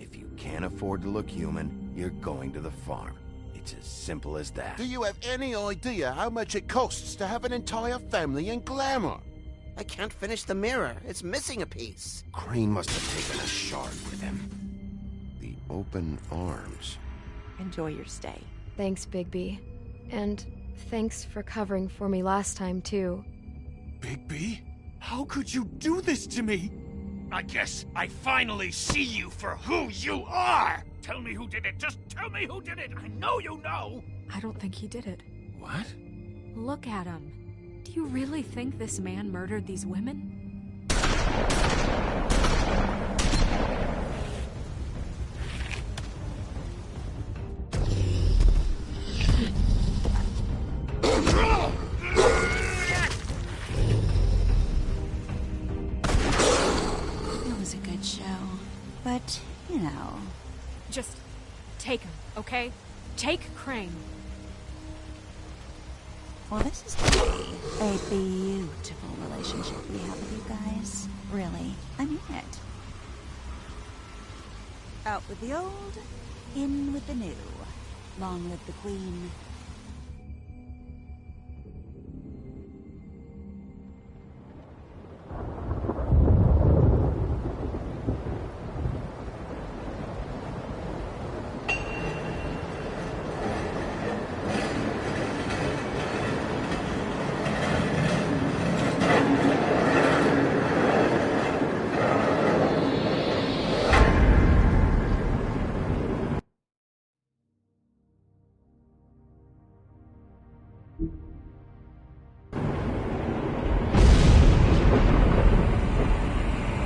If you can't afford to look human, you're going to the farm. It's as simple as that. Do you have any idea how much it costs to have an entire family in Glamour? I can't finish the mirror. It's missing a piece. Crane must have taken a shard with him. The open arms. Enjoy your stay. Thanks, Bigby. And thanks for covering for me last time, too. Bigby? How could you do this to me? I guess I finally see you for who you are! Tell me who did it! Just tell me who did it! I know you know! I don't think he did it. What? Look at him. Do you really think this man murdered these women? It was a good show. But, you know... Just take him, okay? Take Crane. Well, this is gonna be a beautiful relationship we have with you guys. Really. I mean it. Out with the old, in with the new. Long live the Queen.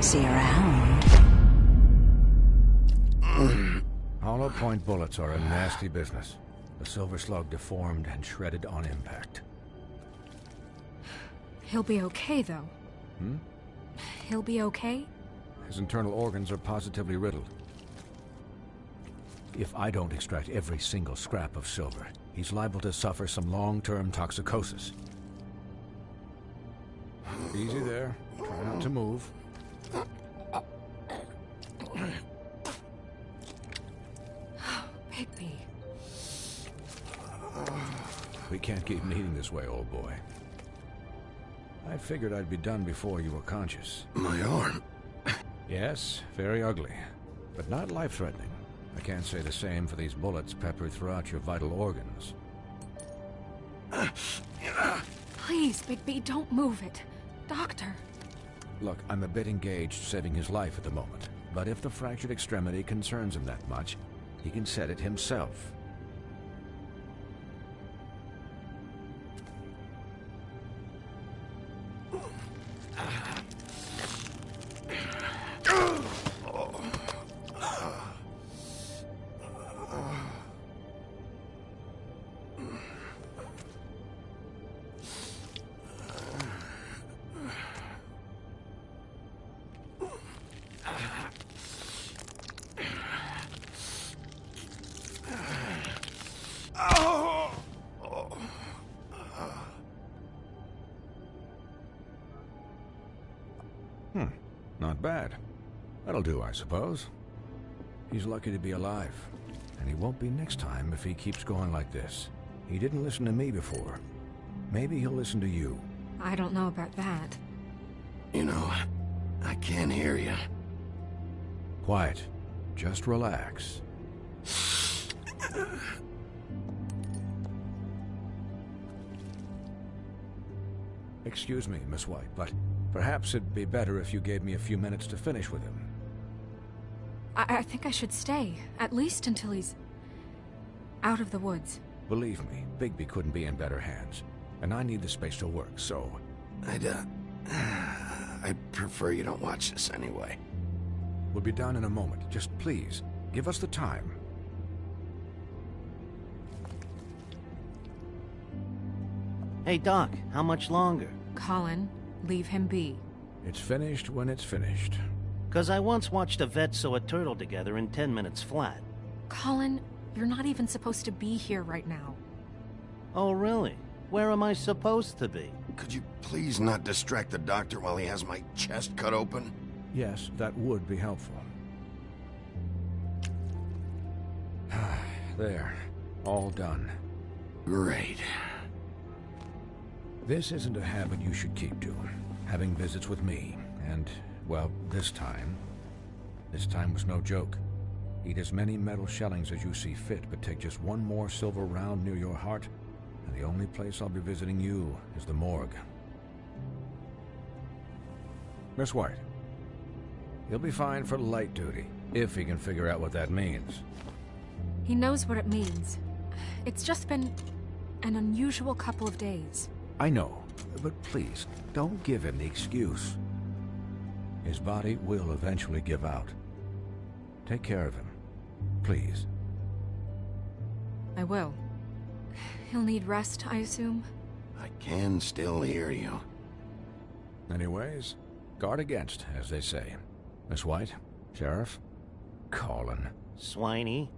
See you around. Hollow point bullets are a nasty business. The Silver Slug deformed and shredded on impact. He'll be okay, though. Hmm? He'll be okay? His internal organs are positively riddled. If I don't extract every single scrap of silver, he's liable to suffer some long-term toxicosis. Easy there. Try not to move. Bigby. We can't keep meeting this way, old boy. I figured I'd be done before you were conscious. My arm. Yes, very ugly, but not life-threatening. I can't say the same for these bullets peppered throughout your vital organs. Please, Bigby, don't move it. Doctor. Look, I'm a bit engaged saving his life at the moment, but if the fractured extremity concerns him that much, he can set it himself. Not bad. That'll do, I suppose. He's lucky to be alive. And he won't be next time if he keeps going like this. He didn't listen to me before. Maybe he'll listen to you. I don't know about that. You know, I can't hear you. Quiet. Just relax. Excuse me, Miss White, but perhaps it'd be better if you gave me a few minutes to finish with him. I think I should stay, at least until he's out of the woods. Believe me, Bigby couldn't be in better hands, and I need the space to work, so... I'd prefer you don't watch this anyway. We'll be done in a moment. Just please, give us the time. Hey, Doc, how much longer? Colin, leave him be. It's finished when it's finished. 'Cause I once watched a vet sew a turtle together in 10 minutes flat. Colin, you're not even supposed to be here right now. Oh, really? Where am I supposed to be? Could you please not distract the doctor while he has my chest cut open? Yes, that would be helpful. There. All done. Great. This isn't a habit you should keep to. Having visits with me, and, well, this time was no joke. Eat as many metal shellings as you see fit, but take just one more silver round near your heart, and the only place I'll be visiting you is the morgue. Miss White, he'll be fine for light duty, if he can figure out what that means. He knows what it means. It's just been an unusual couple of days. I know, but please, don't give him the excuse. His body will eventually give out. Take care of him, please. I will. He'll need rest, I assume? I can still hear you. Anyways, guard against, as they say. Miss White, Sheriff, Colin. Swiney.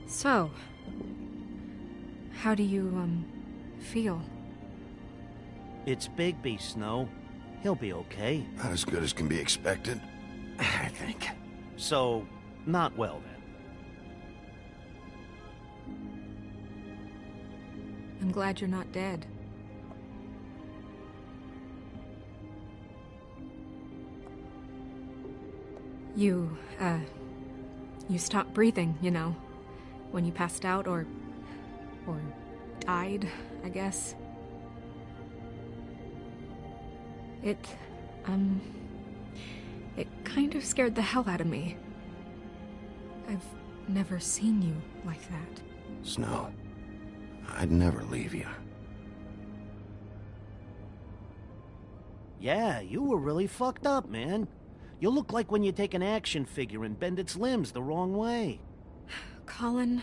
So, how do you, feel? It's Bigby, Snow. He'll be okay. Not as good as can be expected, I think. So, not well then. I'm glad you're not dead. You stopped breathing, you know, when you passed out or died, I guess. It kind of scared the hell out of me. I've never seen you like that. Snow, I'd never leave you. Yeah, you were really fucked up, man. You look like when you take an action figure and bend its limbs the wrong way. Colin...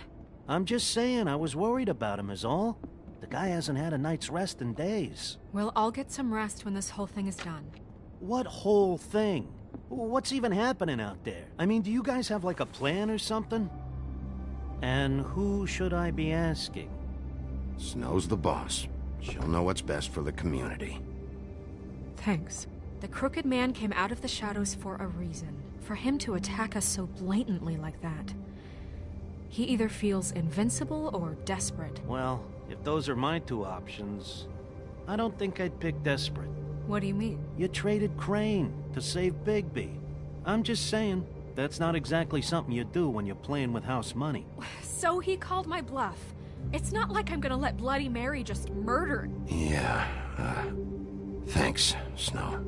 I'm just saying, I was worried about him is all. The guy hasn't had a night's rest in days. Well, I'll get some rest when this whole thing is done. What whole thing? What's even happening out there? I mean, do you guys have like a plan or something? And who should I be asking? Snow's the boss. She'll know what's best for the community. Thanks. The Crooked Man came out of the shadows for a reason. For him to attack us so blatantly like that. He either feels invincible or desperate. Well, if those are my two options, I don't think I'd pick desperate. What do you mean? You traded Crane to save Bigby. I'm just saying, that's not exactly something you do when you're playing with house money. So he called my bluff. It's not like I'm gonna let Bloody Mary just murder... Yeah, thanks, Snow,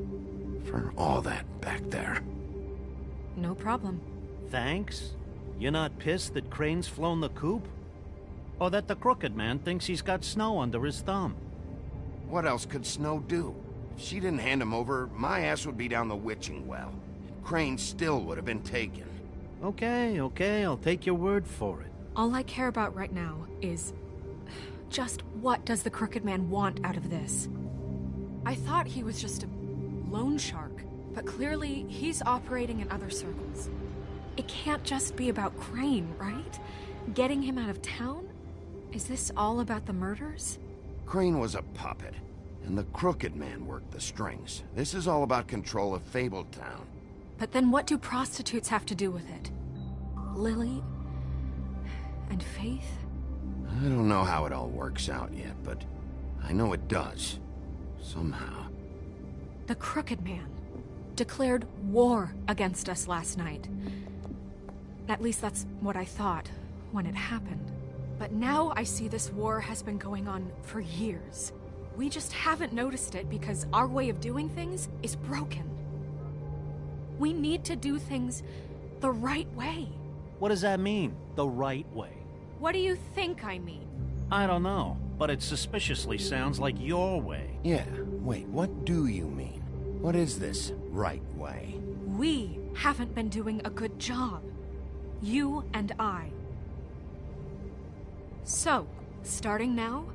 for all that back there. No problem. Thanks? You're not pissed that Crane's flown the coop? Or that the Crooked Man thinks he's got Snow under his thumb? What else could Snow do? If she didn't hand him over, my ass would be down the witching well. Crane still would have been taken. Okay, I'll take your word for it. All I care about right now is... just what does the Crooked Man want out of this? I thought he was just a loan shark, but clearly he's operating in other circles. It can't just be about Crane, right? Getting him out of town? Is this all about the murders? Crane was a puppet, and the Crooked Man worked the strings. This is all about control of Fabletown. But then what do prostitutes have to do with it? Lily? And Faith? I don't know how it all works out yet, but I know it does. somehow. The Crooked Man declared war against us last night. At least that's what I thought when it happened. But now I see this war has been going on for years. We just haven't noticed it because our way of doing things is broken. We need to do things the right way. What does that mean, the right way? What do you think I mean? I don't know, but it suspiciously sounds like your way. Yeah, wait, what do you mean? What is this right way? We haven't been doing a good job. You and I. So, starting now,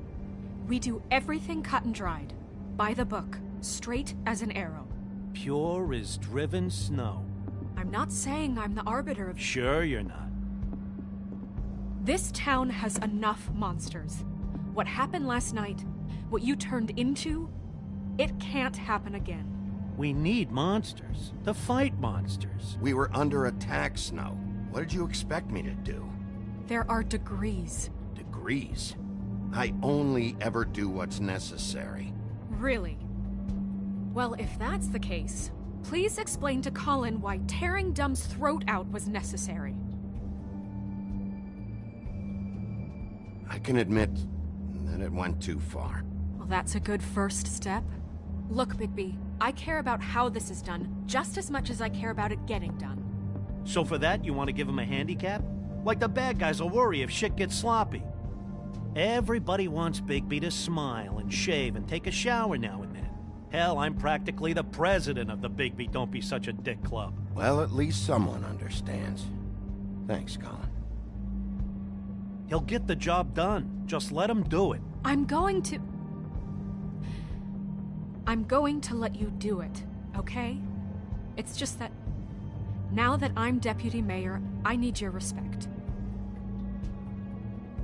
we do everything cut and dried. By the book, straight as an arrow. Pure as driven snow. I'm not saying I'm the arbiter of... Sure you're not. This town has enough monsters. What happened last night, what you turned into, it can't happen again. We need monsters. To fight monsters. We were under attack, Snow. What did you expect me to do? There are degrees. Degrees? I only ever do what's necessary. Really? Well, if that's the case, please explain to Colin why tearing Dumb's throat out was necessary. I can admit that it went too far. Well, that's a good first step. Look, Bigby, I care about how this is done just as much as I care about it getting done. So for that, you want to give him a handicap? Like the bad guys will worry if shit gets sloppy. Everybody wants Bigby to smile and shave and take a shower now and then. Hell, I'm practically the president of the Bigby Don't Be Such a Dick Club. Well, at least someone understands. Thanks, Colin. He'll get the job done. Just let him do it. I'm going to let you do it, okay? It's just that now that I'm deputy mayor, I need your respect.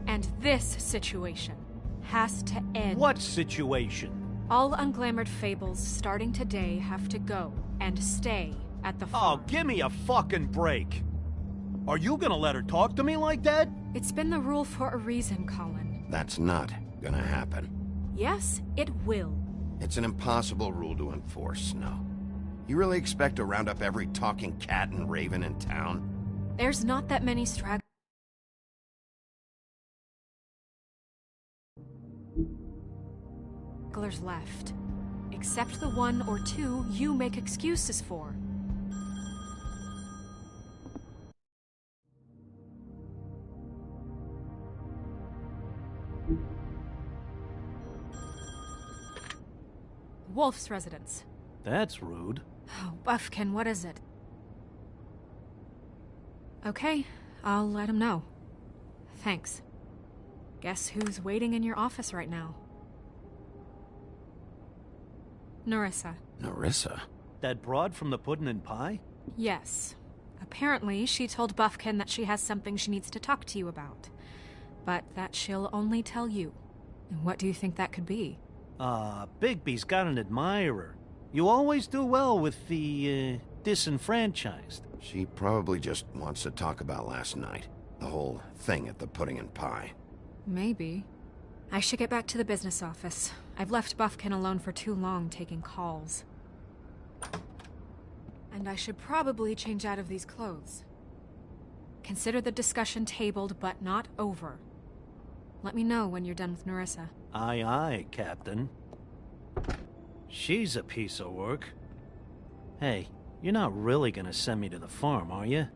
And this situation has to end. What situation? All unglamored fables starting today have to go and stay at the farm. Oh, give me a fucking break. Are you gonna let her talk to me like that? It's been the rule for a reason, Colin. That's not gonna happen. Yes, it will. It's an impossible rule to enforce, Snow. You really expect to round up every talking cat and raven in town? There's not that many stragglers left. Except the one or two you make excuses for. Wolf's residence. That's rude. Oh, Buffkin, what is it? Okay, I'll let him know. Thanks. Guess who's waiting in your office right now? Nerissa. Nerissa? That broad from the Puddin' and Pie? Yes. Apparently, she told Buffkin that she has something she needs to talk to you about. But that she'll only tell you. And what do you think that could be? Bigby's got an admirer. You always do well with the, disenfranchised. She probably just wants to talk about last night. The whole thing at the Pudding and Pie. Maybe. I should get back to the business office. I've left Buffkin alone for too long taking calls. And I should probably change out of these clothes. Consider the discussion tabled, but not over. Let me know when you're done with Nerissa. Aye, aye, Captain. She's a piece of work. Hey, you're not really gonna send me to the farm, are you?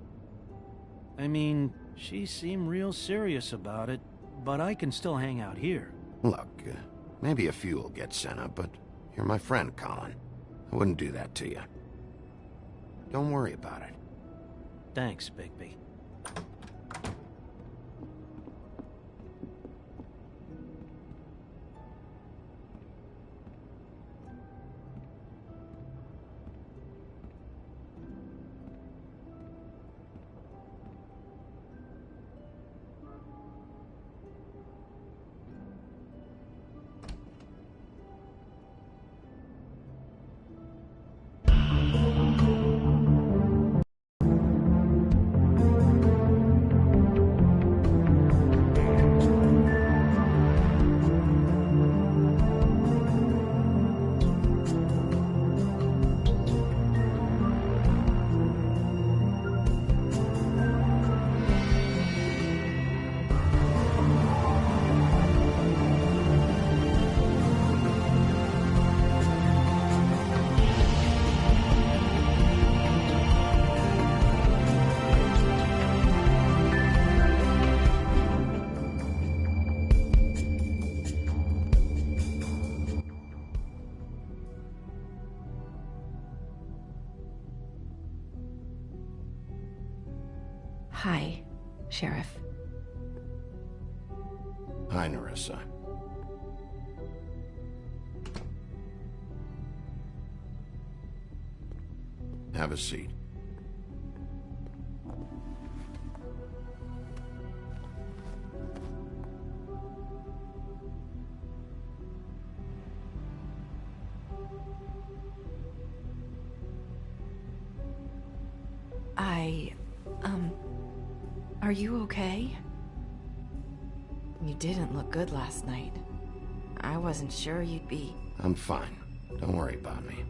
I mean, she seemed real serious about it, but I can still hang out here. Look, maybe a few will get sent up, but you're my friend, Colin. I wouldn't do that to you. Don't worry about it. Thanks, Bigby. Hi, Sheriff. Hi, Nerissa. Have a seat. Are you okay? You didn't look good last night. I wasn't sure you'd be... I'm fine. Don't worry about me.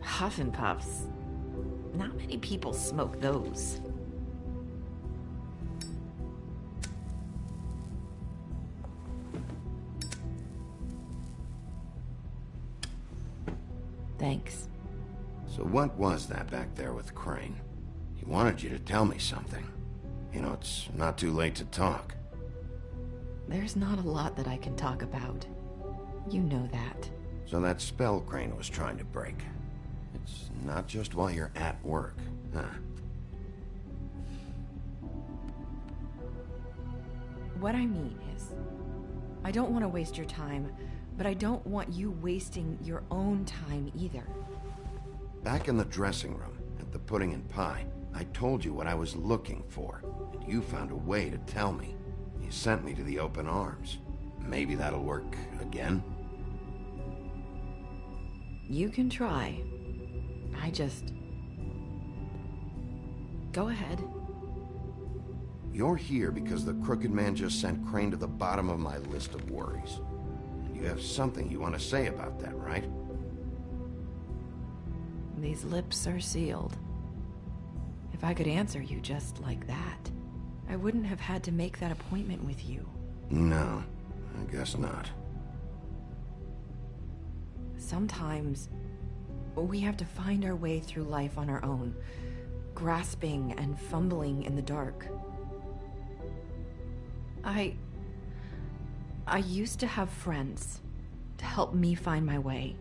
Huff and Puffs. Not many people smoke those. Thanks. So what was that back there with Crane? He wanted you to tell me something. You know, it's not too late to talk. There's not a lot that I can talk about. You know that. So that spell Crane was trying to break. It's not just while you're at work, huh? What I mean is, I don't want to waste your time, but I don't want you wasting your own time either. Back in the dressing room, at the Pudding and Pie, I told you what I was looking for, and you found a way to tell me. You sent me to the open arms. Maybe that'll work again? You can try. I just... Go ahead. You're here because the Crooked Man just sent Crane to the bottom of my list of worries. And you have something you want to say about that, right? These lips are sealed. If I could answer you just like that, I wouldn't have had to make that appointment with you. No, I guess not. Sometimes, we have to find our way through life on our own, grasping and fumbling in the dark. I used to have friends to help me find my way,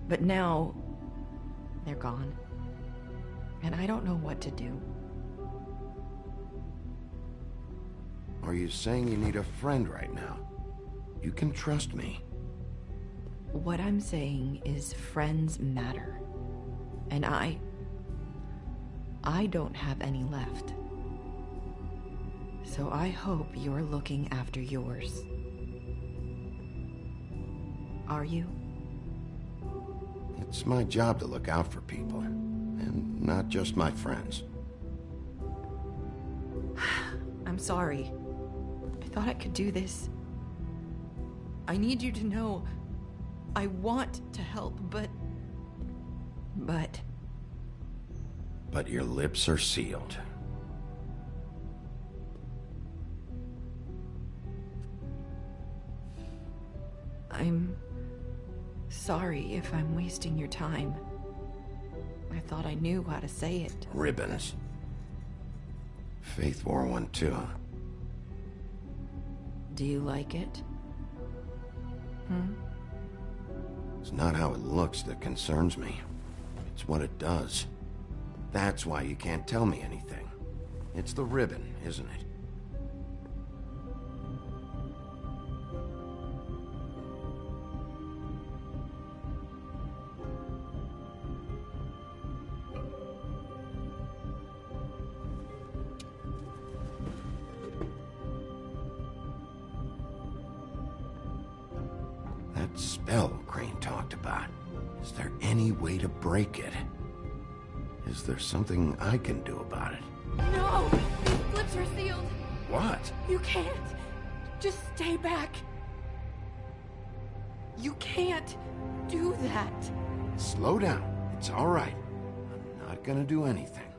but now they're gone, and I don't know what to do. Are you saying you need a friend right now? You can trust me. What I'm saying is friends matter, and I don't have any left. So I hope you're looking after yours. Are you? It's my job to look out for people, and not just my friends. I'm sorry. I thought I could do this. I need you to know I want to help, but... But your lips are sealed. I'm sorry if I'm wasting your time. I thought I knew how to say it. Ribbons. Faith wore one too. Do you like it? It's not how it looks that concerns me. It's what it does. That's why you can't tell me anything. It's the ribbon, isn't it? That spell Crane talked about. Is there any way to break it? Is there something I can do about it? No! These lips are sealed! What? You can't! Just stay back! You can't do that! Slow down. It's all right. I'm not gonna do anything.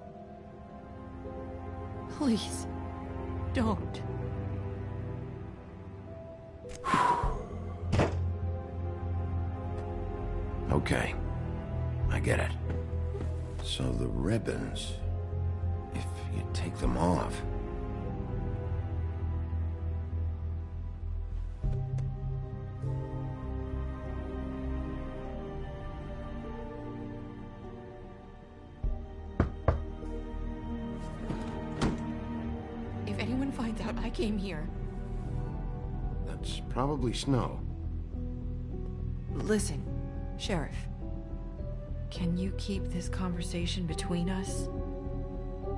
Please, don't. Okay. I get it. So the ribbons, if you take them off... came here. That's probably snow. Listen, Sheriff. Can you keep this conversation between us?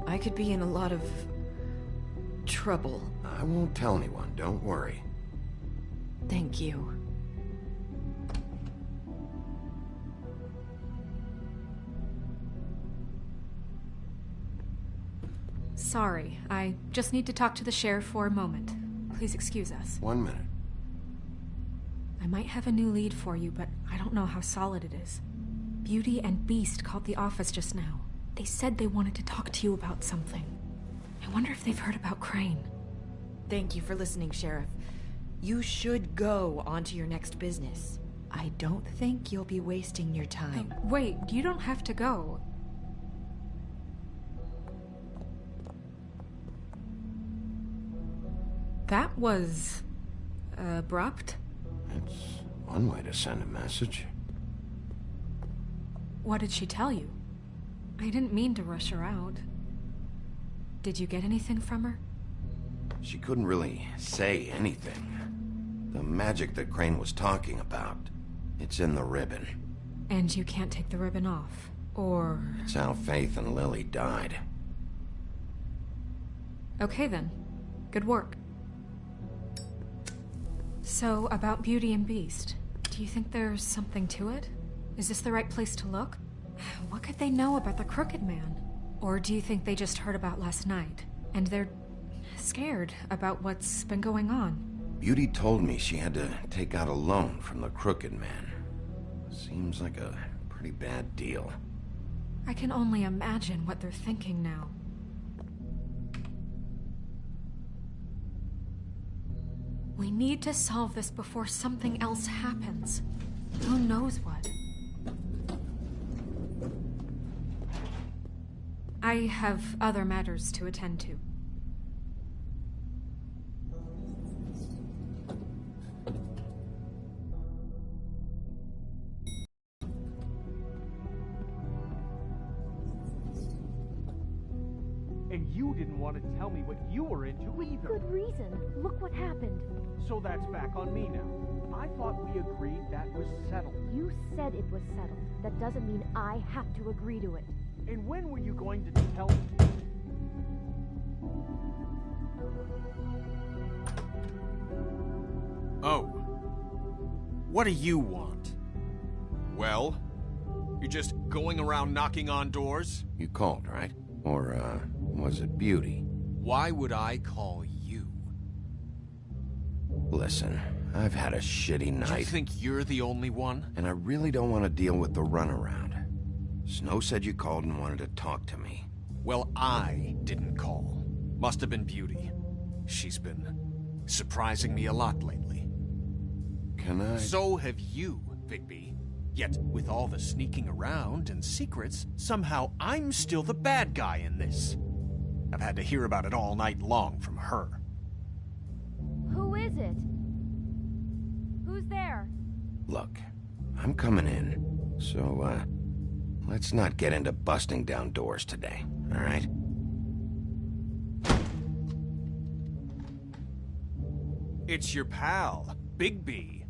I could be in a lot of trouble. I won't tell anyone, don't worry. Thank you. Sorry, I just need to talk to the sheriff for a moment. Please excuse us. 1 minute. I might have a new lead for you, but I don't know how solid it is. Beauty and Beast called the office just now. They said they wanted to talk to you about something. I wonder if they've heard about Crane. Thank you for listening, Sheriff. You should go on to your next business. I don't think you'll be wasting your time. Wait, you don't have to go. That was... abrupt? It's one way to send a message. What did she tell you? I didn't mean to rush her out. Did you get anything from her? She couldn't really say anything. The magic that Crane was talking about, it's in the ribbon. And you can't take the ribbon off, or... It's how Faith and Lily died. Okay then. Good work. So, about Beauty and Beast, do you think there's something to it? Is this the right place to look? What could they know about the Crooked Man? Or do you think they just heard about last night, and they're scared about what's been going on? Beauty told me she had to take out a loan from the Crooked Man. Seems like a pretty bad deal. I can only imagine what they're thinking now. We need to solve this before something else happens. Who knows what? I have other matters to attend to. And you didn't want to tell me what you were into either. Good reason. Look what happened. So that's back on me now. I thought we agreed that was settled. You said it was settled. That doesn't mean I have to agree to it. And when were you going to tell me? Oh. What do you want? Well? You're just going around knocking on doors? You called, right? Or, was it Beauty? Why would I call you? Listen, I've had a shitty night. You think you're the only one? And I really don't want to deal with the runaround. Snow said you called and wanted to talk to me. Well, I didn't call. Must have been Beauty. She's been surprising me a lot lately. Can I? So have you, Bigby. Yet, with all the sneaking around and secrets, somehow I'm still the bad guy in this. I've had to hear about it all night long from her. Who is it? Who's there? Look, I'm coming in, so, let's not get into busting down doors today, all right? It's your pal, Bigby.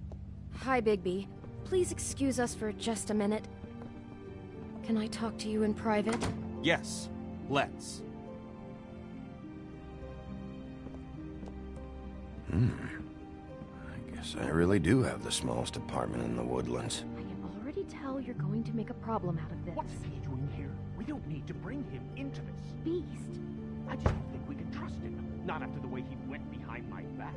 Hi, Bigby. Please excuse us for just a minute. Can I talk to you in private? Yes, let's. I guess I really do have the smallest apartment in the Woodlands. I can already tell you're going to make a problem out of this. What's he doing here? We don't need to bring him into this. Beast. I just don't think we can trust him. Not after the way he went behind my back.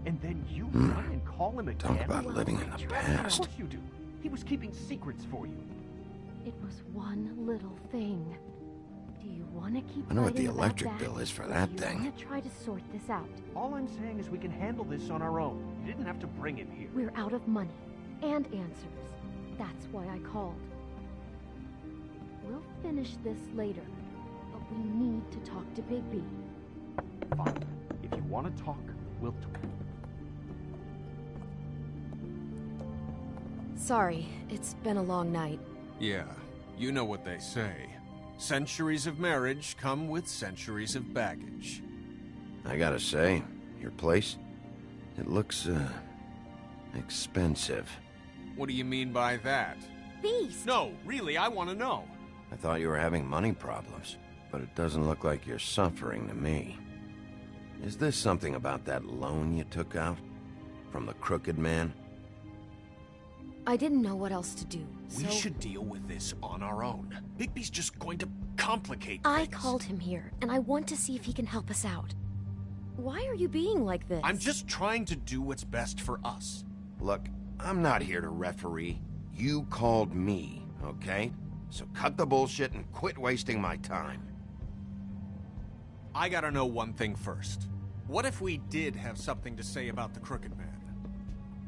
And then you run and call him again? Talk about living in the past. Of course you do. He was keeping secrets for you. It was one little thing. Do you want to keep I know what the fighting about electric that, bill is for or that do you thing. want to try to sort this out? All I'm saying is we can handle this on our own. You didn't have to bring him here. We're out of money and answers. That's why I called. We'll finish this later, but we need to talk to Bigby. Fine. If you want to talk, we'll talk. Sorry, it's been a long night. Yeah, you know what they say. Centuries of marriage come with centuries of baggage. I gotta say, Your place? It looks, expensive. What do you mean by that? Beast! No, really, I want to know. I thought you were having money problems, but it doesn't look like you're suffering to me. Is this something about that loan you took out? From the Crooked Man? I didn't know what else to do, We so should deal with this on our own. Bigby's just going to complicate I things. called him here, and I want to see if he can help us out. Why are you being like this? I'm just trying to do what's best for us. Look, I'm not here to referee. You called me, okay? So cut the bullshit and quit wasting my time. I gotta know one thing first. What if we did have something to say about the Crooked Man?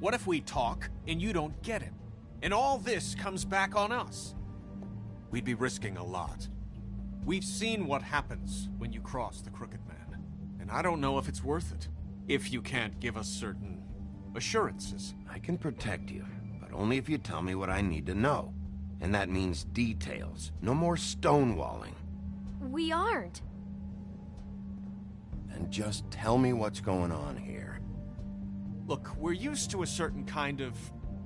What if we talk and you don't get him? And all this comes back on us? We'd be risking a lot. We've seen what happens when you cross the Crooked Man. And I don't know if it's worth it. If you can't give us certain assurances. I can protect you, but only if you tell me what I need to know. And that means details. No more stonewalling. We aren't. And just tell me what's going on here. Look, we're used to a certain kind of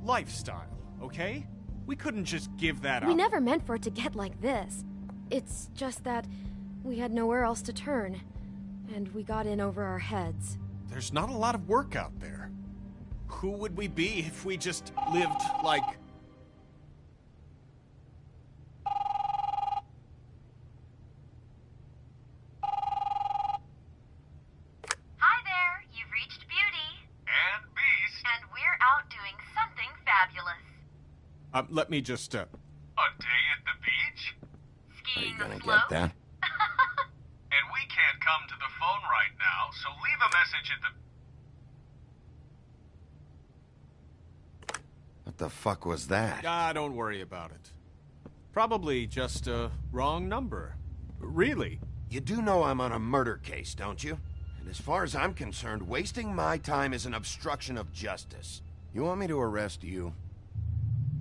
lifestyle, okay? We couldn't just give that up. We never meant for it to get like this. It's just that we had nowhere else to turn, and we got in over our heads. There's not a lot of work out there. Who would we be if we just lived like... Hi there, you've reached Beauty. And Beast. And we're out doing something fabulous. let me just, A day at the beach? Are you Skiing gonna the slope. get that? And we can't come to the phone right now, so leave a message at the... What the fuck was that? don't worry about it. Probably just a wrong number. Really. You do know I'm on a murder case, don't you? And as far as I'm concerned, wasting my time is an obstruction of justice. You want me to arrest you?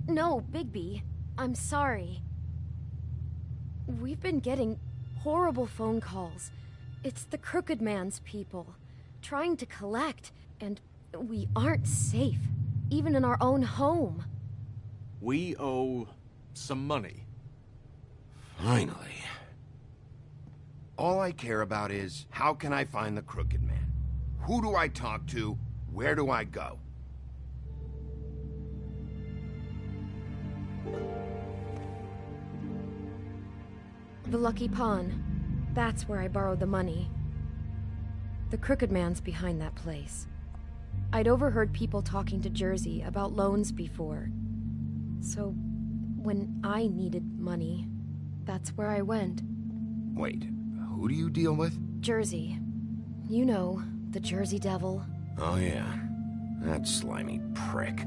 No, Bigby. I'm sorry. We've been getting horrible phone calls. It's the Crooked Man's people, trying to collect, and we aren't safe, even in our own home. We owe some money. Finally. All I care about is, how can I find the Crooked Man? Who do I talk to? Where do I go? The Lucky Pawn. That's where I borrowed the money. The Crooked Man's behind that place. I'd overheard people talking to Jersey about loans before. So, when I needed money, that's where I went. Wait, who do you deal with? Jersey. You know, the Jersey Devil. Oh yeah, that slimy prick.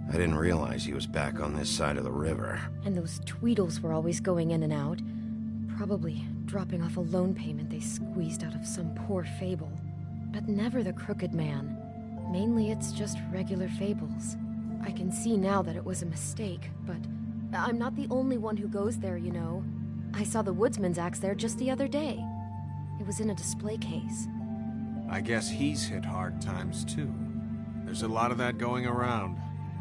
I didn't realize he was back on this side of the river. And those Tweedles were always going in and out. Probably dropping off a loan payment they squeezed out of some poor fable. But never the Crooked Man. Mainly it's just regular fables. I can see now that it was a mistake, but I'm not the only one who goes there, you know. I saw the Woodsman's axe there just the other day. It was in a display case. I guess he's hit hard times too. There's a lot of that going around.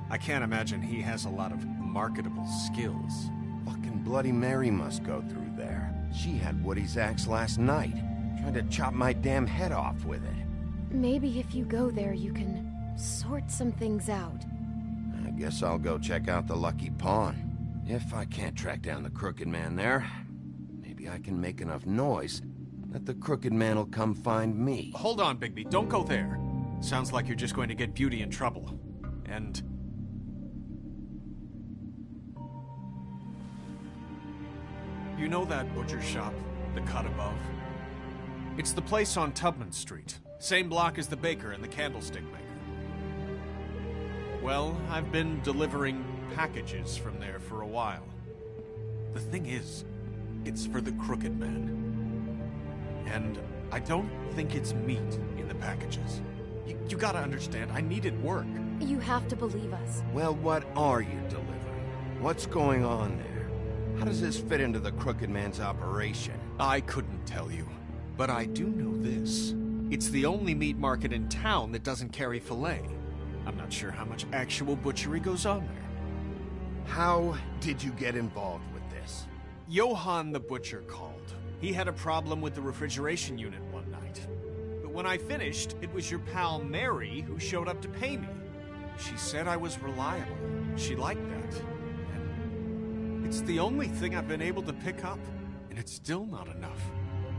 I can't imagine he has a lot of marketable skills. Fucking Bloody Mary must go through there. She had Woody's axe last night. Tried to chop my damn head off with it. Maybe if you go there, you can sort some things out. I guess I'll go check out the Lucky Pawn. If I can't track down the Crooked Man there, maybe I can make enough noise that the Crooked Man will come find me. Hold on, Bigby. Don't go there. Sounds like you're just going to get Beauty in trouble. And... you know that butcher shop, the cut above? It's the place on Tubman Street. Same block as the baker and the candlestick maker. Well, I've been delivering packages from there for a while. The thing is, it's for the Crooked Man. And I don't think it's meat in the packages. You gotta understand, I needed work. You have to believe us. Well, what are you delivering? What's going on there? How does this fit into the Crooked Man's operation? I couldn't tell you, but I do know this. It's the only meat market in town that doesn't carry filet. I'm not sure how much actual butchery goes on there. How did you get involved with this? Johann the butcher called. He had a problem with the refrigeration unit one night. But when I finished, it was your pal Mary who showed up to pay me. She said I was reliable. She liked that. And it's the only thing I've been able to pick up, and it's still not enough.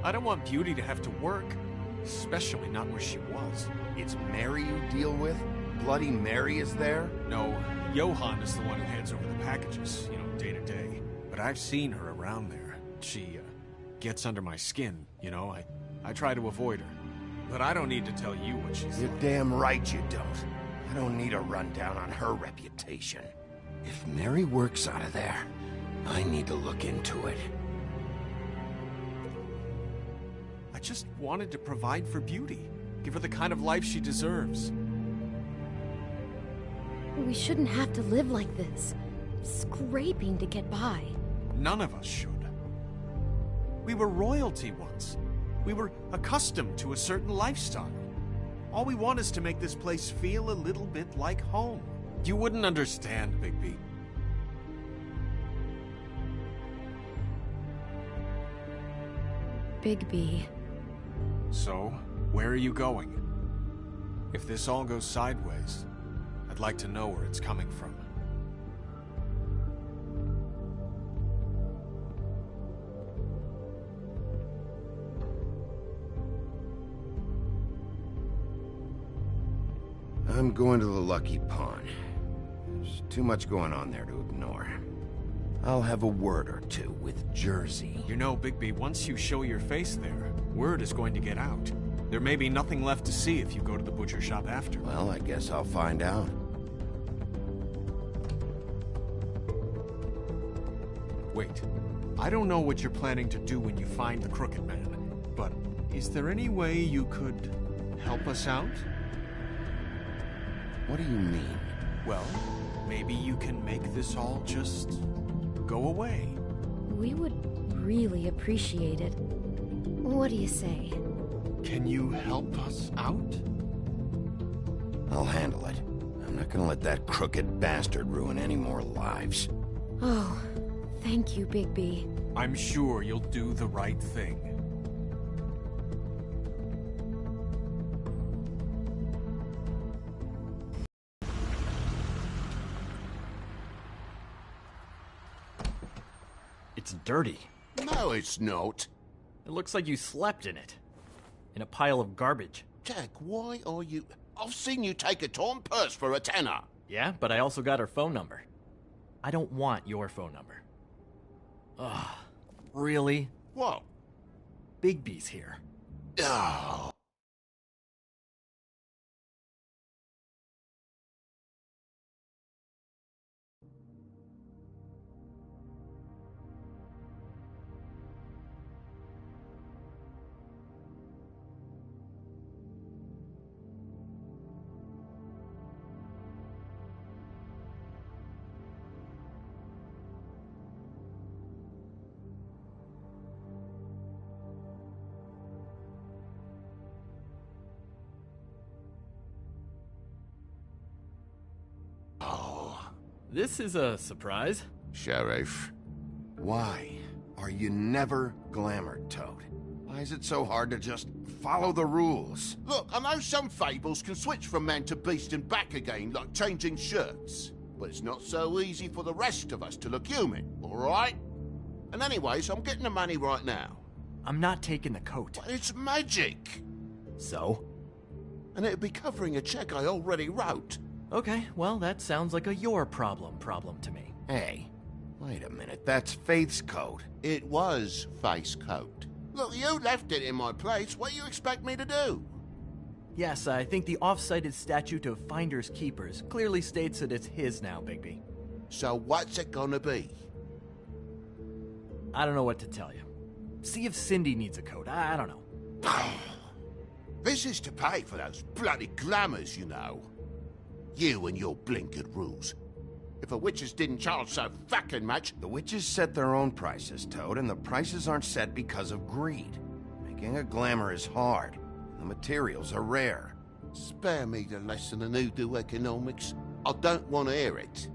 I don't want Beauty to have to work, especially not where she was. It's Mary you deal with? Bloody Mary is there? No, Johann is the one who hands over the packages, day to day. But I've seen her around there. She, gets under my skin, I try to avoid her. But I don't need to tell you what she's You're like. damn right you don't. I don't need a rundown on her reputation. If Mary works out of there, I need to look into it. I just wanted to provide for Beauty. Give her the kind of life she deserves. We shouldn't have to live like this, scraping to get by. None of us should. We were royalty once. We were accustomed to a certain lifestyle. All we want is to make this place feel a little bit like home. You wouldn't understand, Bigby. Bigby. So, where are you going? If this all goes sideways, I'd like to know where it's coming from. I'm going to the Lucky Pawn. There's too much going on there to ignore. I'll have a word or two with Jersey. You know, Bigby, once you show your face there, word is going to get out. There may be nothing left to see if you go to the butcher shop after. Well, I guess I'll find out. Wait, I don't know what you're planning to do when you find the Crooked Man, but is there any way you could help us out? What do you mean? Well, maybe you can make this all just go away. We would really appreciate it. What do you say? Can you help us out? I'll handle it. I'm not gonna let that crooked bastard ruin any more lives. Oh, thank you, Bigby. I'm sure you'll do the right thing. It's dirty. No, it's not. It looks like you slept in it. In a pile of garbage. Jack, why are you... I've seen you take a torn purse for a tenner. Yeah, but I also got her phone number. I don't want your phone number. Ugh. Really? What? Bigby's here. Oh. This is a surprise. Sheriff. Why are you never glamored, Toad? Why is it so hard to just follow the rules? Look, I know some fables can switch from man to beast and back again, like changing shirts. But it's not so easy for the rest of us to look human, alright? And anyways, I'm getting the money right now. I'm not taking the coat. But it's magic! So? And it'd be covering a check I already wrote. Okay, well, that sounds like a your problem to me. Hey, wait a minute, that's Faith's coat. It was Faith's coat. Look, you left it in my place. What do you expect me to do? Yes, I think the off-cited statute of Finders Keepers clearly states that it's his now, Bigby. So what's it gonna be? I don't know what to tell you. See if Cindy needs a coat. I don't know. This is to pay for those bloody glamours, you know. You and your blinkered rules. If the witches didn't charge so fucking much... The witches set their own prices, Toad, and the prices aren't set because of greed. Making a glamour is hard. The materials are rare. Spare me the lesson in hoodoo economics. I don't want to hear it.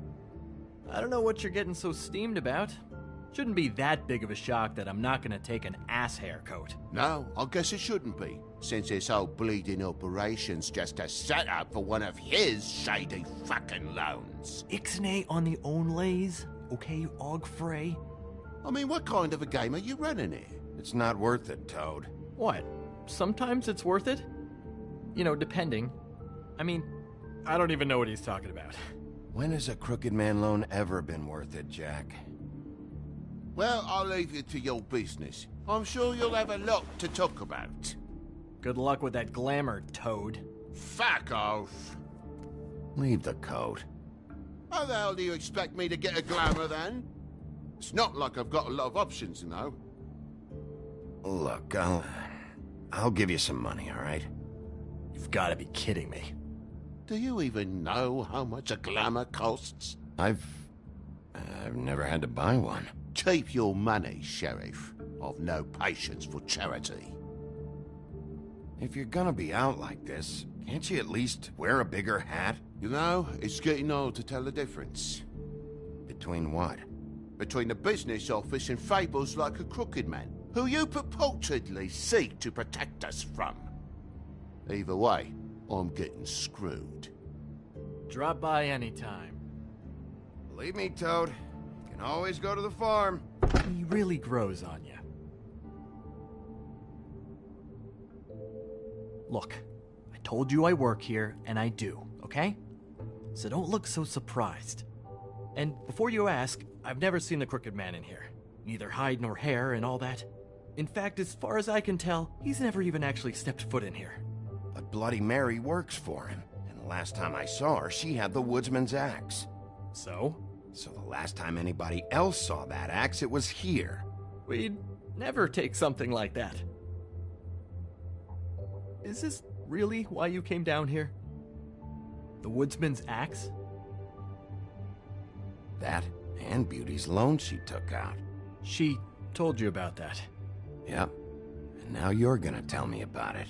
I don't know what you're getting so steamed about. Shouldn't be that big of a shock that I'm not gonna take an ass haircut. No, I guess it shouldn't be, since this whole bleeding operation's just a setup for one of his shady fucking loans. Ixnay on the onlays, okay, Og Frey? I mean, what kind of a game are you running here? It's not worth it, Toad. What? Sometimes it's worth it? You know, depending. I mean, I don't even know what he's talking about. When has a Crooked Man loan ever been worth it, Jack? Well, I'll leave you to your business. I'm sure you'll have a lot to talk about. Good luck with that glamour, Toad. Fuck off. Leave the coat. How the hell do you expect me to get a glamour, then? It's not like I've got a lot of options, you know. Look, I'll give you some money, all right? You've got to be kidding me. Do you even know how much a glamour costs? I've never had to buy one. Keep your money, Sheriff. I've no patience for charity. If you're gonna be out like this, can't you at least wear a bigger hat? You know, it's getting hard to tell the difference. Between what? Between the business office and fables like a Crooked Man, who you purportedly seek to protect us from. Either way, I'm getting screwed. Drop by anytime. Believe me, Toad. You can always go to the farm. He really grows on you. Look, I told you I work here, and I do, okay? So don't look so surprised. And before you ask, I've never seen the Crooked Man in here. Neither hide nor hair and all that. In fact, as far as I can tell, he's never even actually stepped foot in here. But Bloody Mary works for him. And the last time I saw her, she had the woodsman's axe. So? So the last time anybody else saw that axe, it was here. We'd never take something like that. Is this really why you came down here? The woodsman's axe? That and Beauty's loan she took out. She told you about that. Yep. And now you're gonna tell me about it.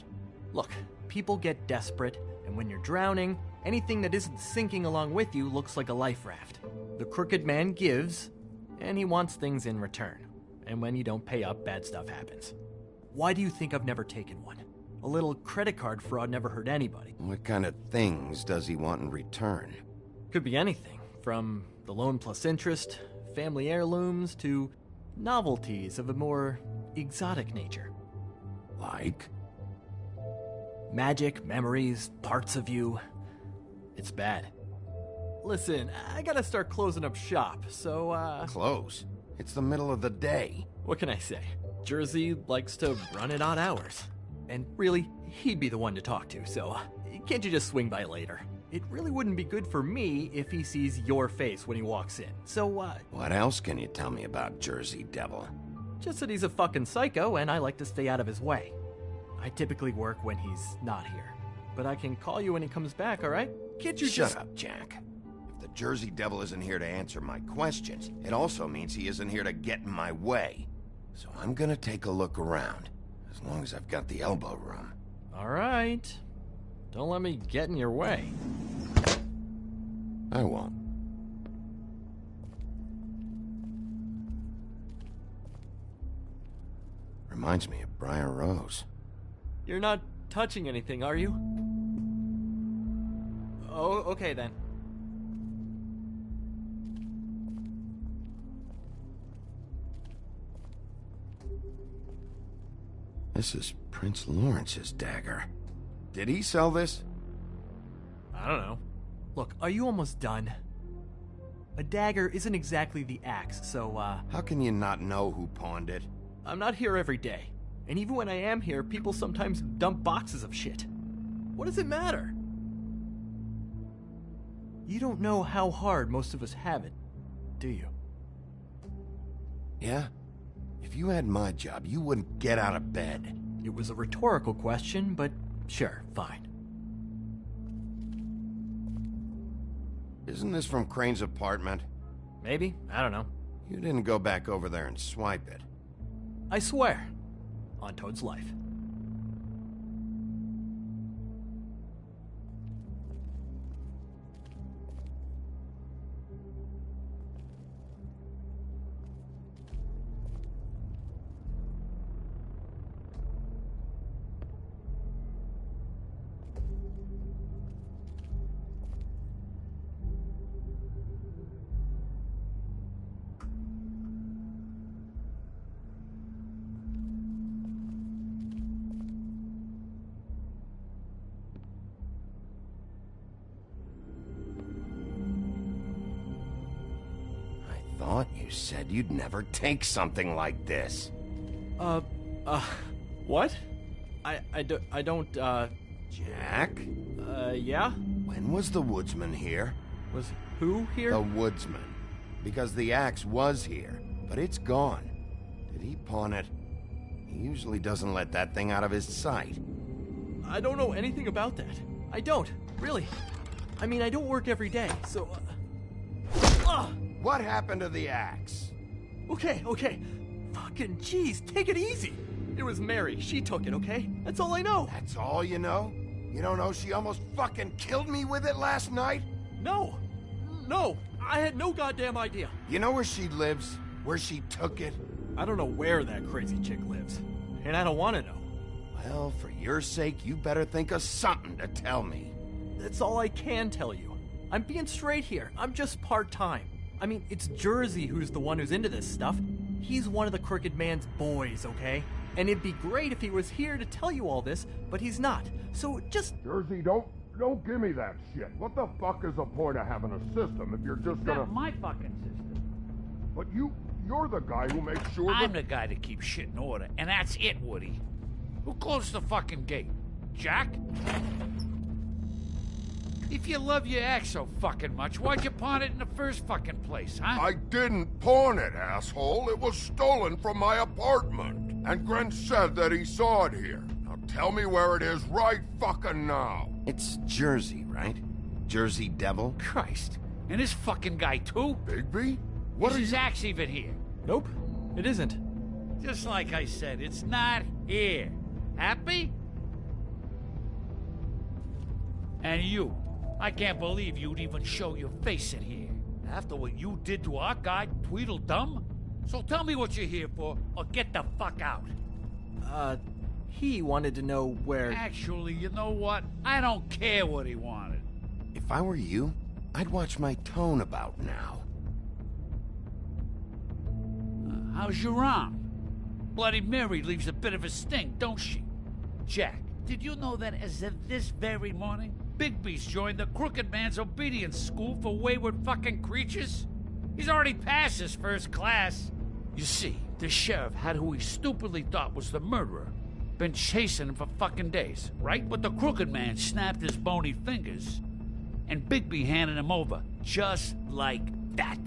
Look, people get desperate, and when you're drowning, anything that isn't sinking along with you looks like a life raft. The Crooked Man gives, and he wants things in return. And when you don't pay up, bad stuff happens. Why do you think I've never taken one? A little credit card fraud never hurt anybody. What kind of things does he want in return? Could be anything, from the loan plus interest, family heirlooms, to novelties of a more exotic nature. Like? Magic, memories, parts of you. It's bad. Listen, I gotta start closing up shop, so, Close? It's the middle of the day. What can I say? Jersey likes to run at odd hours. And really, he'd be the one to talk to, so can't you just swing by later? It really wouldn't be good for me if he sees your face when he walks in, so, What else can you tell me about Jersey Devil? Just that he's a fucking psycho, and I like to stay out of his way. I typically work when he's not here. But I can call you when he comes back, alright? Can't you Shut up, Jack. If the Jersey Devil isn't here to answer my questions, it also means he isn't here to get in my way. So I'm gonna take a look around, as long as I've got the elbow room. Alright. Don't let me get in your way. I won't. Reminds me of Briar Rose. You're not touching anything, are you? Oh, okay then. This is Prince Lawrence's dagger. Did he sell this? I don't know. Look, are you almost done? A dagger isn't exactly the axe, so, How can you not know who pawned it? I'm not here every day. And even when I am here, people sometimes dump boxes of shit. What does it matter? You don't know how hard most of us have it, do you? Yeah? If you had my job, you wouldn't get out of bed. It was a rhetorical question, but sure, fine. Isn't this from Crane's apartment? Maybe, I don't know. You didn't go back over there and swipe it. I swear. On Toad's life. You said you'd never take something like this. What? I don't, Jack? Yeah? When was the woodsman here? Was who here? The woodsman. Because the axe was here, but it's gone. Did he pawn it? He usually doesn't let that thing out of his sight. I don't know anything about that. I don't, really. I mean, I don't work every day, so... What happened to the axe? Okay. Fucking jeez, take it easy. It was Mary. She took it, okay? That's all I know. That's all you know? You don't know she almost fucking killed me with it last night? No, I had no goddamn idea. You know where she lives? Where she took it? I don't know where that crazy chick lives, and I don't want to know. Well, for your sake, you better think of something to tell me. That's all I can tell you. I'm being straight here. I'm just part-time. I mean, it's Jersey who's the one who's into this stuff. He's one of the Crooked Man's boys, okay? And it'd be great if he was here to tell you all this, but he's not. So just... Jersey, don't give me that shit. What the fuck is the point of having a system if you're just gonna... Not my fucking system. But you're the guy who makes sure I'm the guy that keeps shit in order, and that's it, Woody. Who closed the fucking gate? Jack? If you love your axe so fucking much, why'd you pawn it in the first fucking place, huh? I didn't pawn it, asshole. It was stolen from my apartment. And Grant said that he saw it here. Now tell me where it is right fucking now. It's Jersey, right? Jersey Devil? Christ. And this fucking guy, too? Bigby? What is his axe even here? Nope, it isn't. Just like I said, it's not here. Happy? And you. I can't believe you'd even show your face in here. After what you did to our guy, Tweedledum? So tell me what you're here for, or get the fuck out. He wanted to know where... Actually, you know what? I don't care what he wanted. If I were you, I'd watch my tone about now. How's your arm? Bloody Mary leaves a bit of a sting, don't she? Jack, did you know that as of this very morning, Bigby's joined the Crooked Man's obedience school for wayward fucking creatures? He's already passed his first class. You see, the sheriff had who he stupidly thought was the murderer. Been chasing him for fucking days, right? But the Crooked Man snapped his bony fingers, and Bigby handed him over, just like that.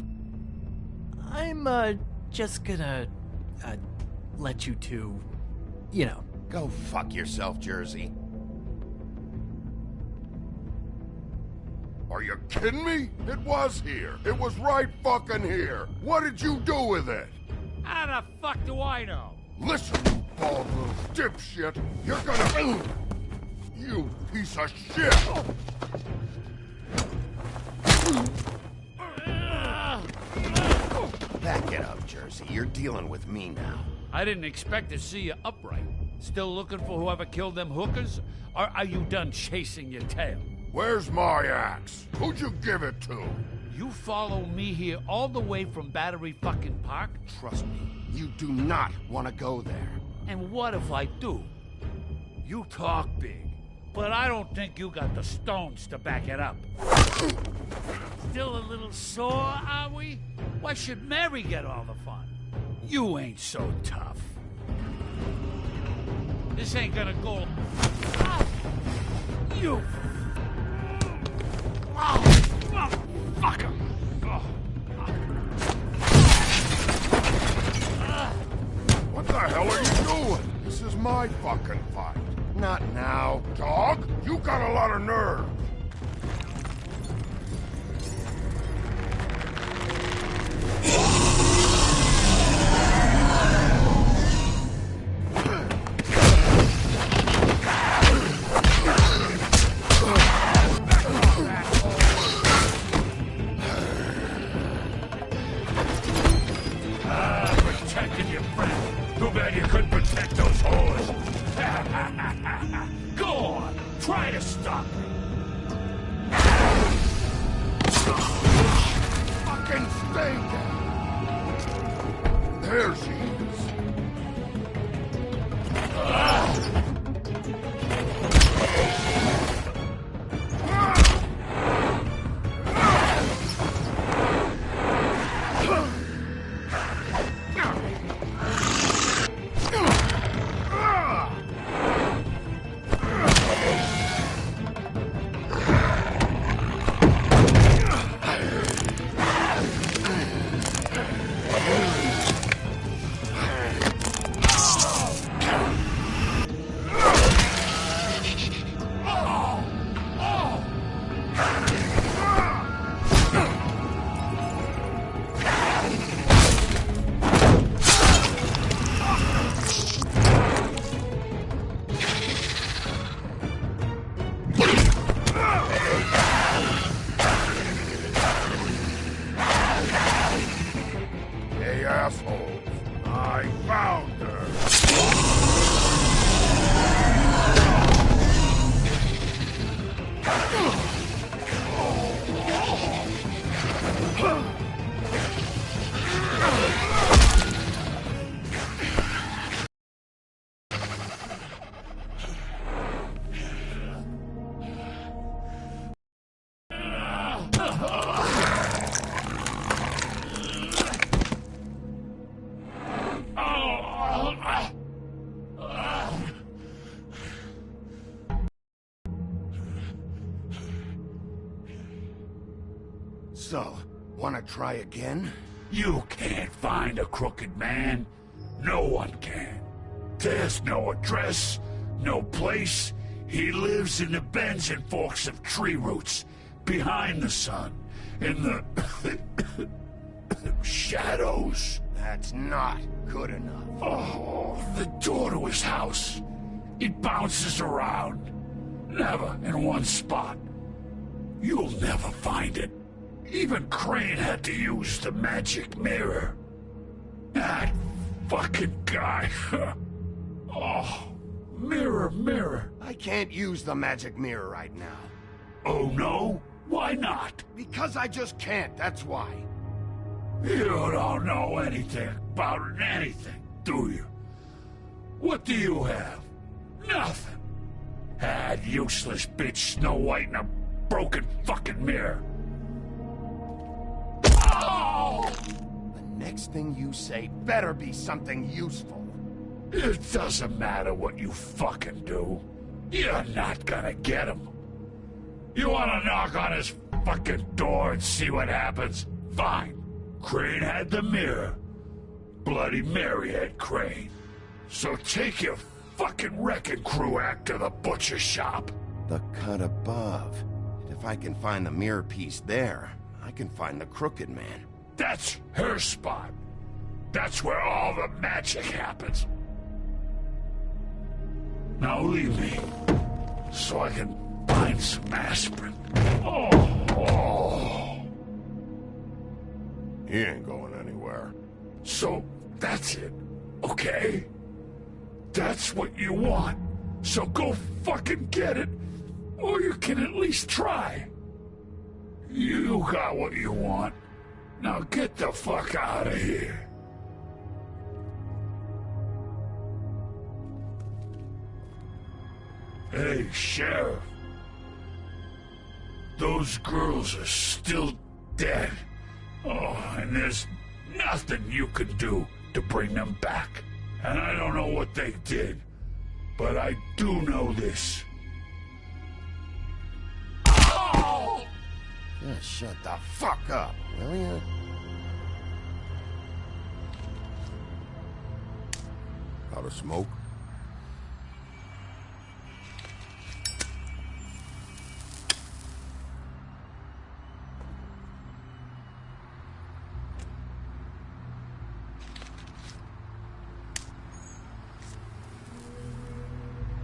I'm, just gonna, let you two, you know. Go fuck yourself, Jersey. Are you kidding me? It was here. It was right fucking here. What did you do with it? How the fuck do I know? Listen, you bald little dipshit. You're gonna... You piece of shit! Back it up, Jersey. You're dealing with me now. I didn't expect to see you upright. Still looking for whoever killed them hookers? Or are you done chasing your tail? Where's my axe? Who'd you give it to? You follow me here all the way from Battery fucking Park? Trust me, you do not want to go there. And what if I do? You talk big, but I don't think you got the stones to back it up. Still a little sore, are we? Why should Mary get all the fun? You ain't so tough. This ain't gonna go... Ah! You... Oh, fuck him! What the hell are you doing? This is my fucking fight. Not now. Dog, you got a lot of nerve. Protecting your friend. Too bad you couldn't protect those whores. Go on, try to stop me. Fucking stay down. There she is. I found her! So, wanna try again? You can't find a crooked man. No one can. There's no address, no place. He lives in the bends and forks of tree roots, behind the sun, in the shadows. That's not good enough. Oh, the door to his house. It bounces around. Never in one spot. You'll never find it. Even Crane had to use the magic mirror. That fucking guy. Oh, mirror, mirror. I can't use the magic mirror right now. Oh no? Why not? Because I just can't, that's why. You don't know anything about anything, do you? What do you have? Nothing. That useless bitch Snow White and a broken fucking mirror. Oh! The next thing you say better be something useful. It doesn't matter what you fucking do. You're not gonna get him. You wanna knock on his fucking door and see what happens? Fine. Crane had the mirror. Bloody Mary had Crane. So take your fucking wrecking crew act to the butcher shop. The cut above. If I can find the mirror piece there, I can find the Crooked Man. That's her spot. That's where all the magic happens. Now leave me, so I can find some aspirin. Oh. He ain't going anywhere. So that's it, okay? That's what you want. So go fucking get it, or you can at least try. You got what you want. Now get the fuck out of here. Hey, Sheriff. Those girls are still dead. Oh, and there's nothing you can do to bring them back. And I don't know what they did, but I do know this. Oh! Just shut the fuck up, will ya? Out of smoke?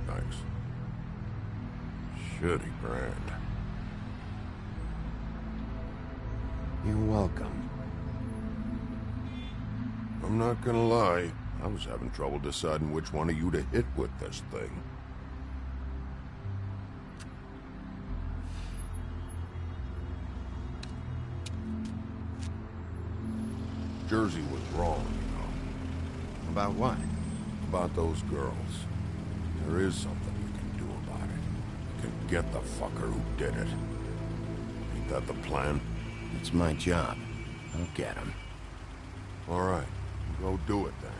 Thanks. Shitty brand. You're welcome. I'm not gonna lie. I was having trouble deciding which one of you to hit with this thing. Jersey was wrong, you know. About what? About those girls. There is something you can do about it. You can get the fucker who did it. Ain't that the plan? It's my job. I'll get him. All right. Go do it then.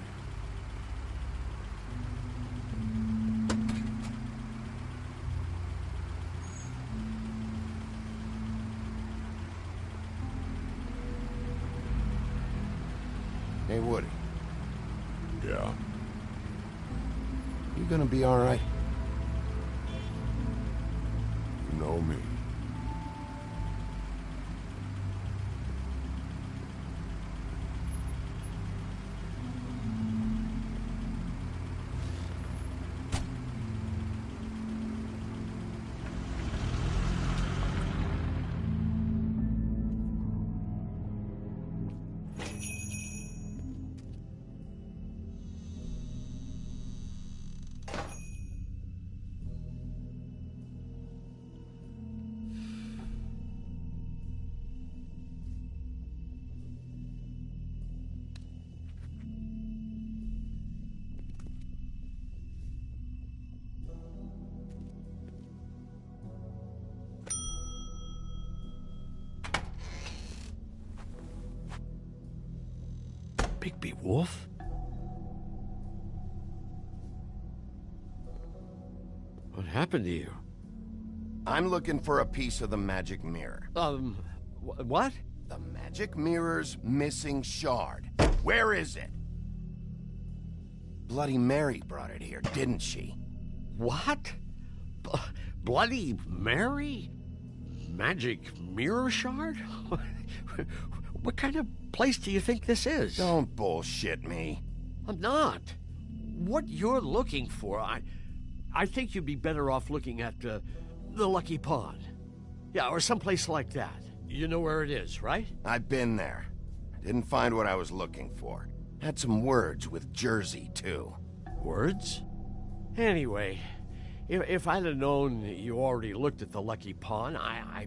Hey, Woody. Yeah? You gonna be all right? You know me. Wolf? What happened to you? I'm looking for a piece of the magic mirror. What? The magic mirror's missing shard. Where is it? Bloody Mary brought it here, didn't she? What? Bloody Mary? Magic mirror shard? What kind of place do you think this is? Don't bullshit me. I'm not. What you're looking for, I think you'd be better off looking at the Lucky Pond. Yeah, or someplace like that. You know where it is, right? I've been there. Didn't find what I was looking for. Had some words with Jersey, too. Words? Anyway, if I'd have known you already looked at the Lucky Pond, I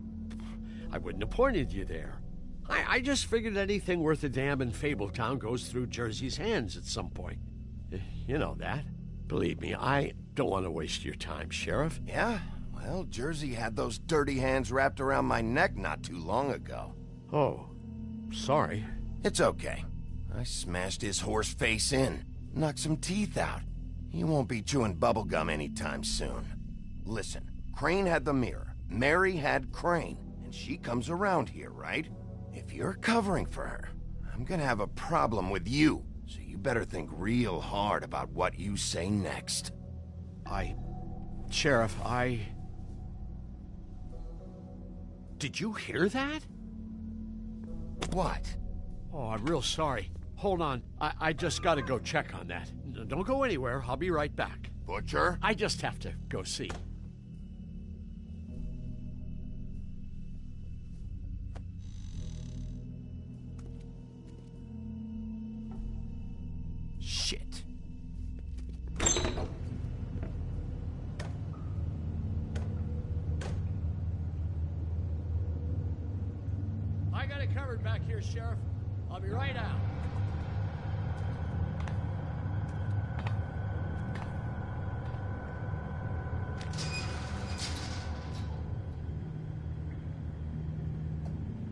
wouldn't have pointed you there. I just figured anything worth a damn in Fabletown goes through Jersey's hands at some point. You know that. Believe me, I don't want to waste your time, Sheriff. Yeah? Well, Jersey had those dirty hands wrapped around my neck not too long ago. Oh, sorry. It's okay. I smashed his horse face in, knocked some teeth out. He won't be chewing bubblegum anytime soon. Listen, Crane had the mirror, Mary had Crane, and she comes around here, right? If you're covering for her, I'm gonna have a problem with you, so you better think real hard about what you say next. Sheriff, Did you hear that? What? Oh, I'm real sorry. Hold on. I just gotta go check on that. Don't go anywhere. I'll be right back. Butcher? I just have to go see. Shit. I got it covered back here, Sheriff. I'll be right out.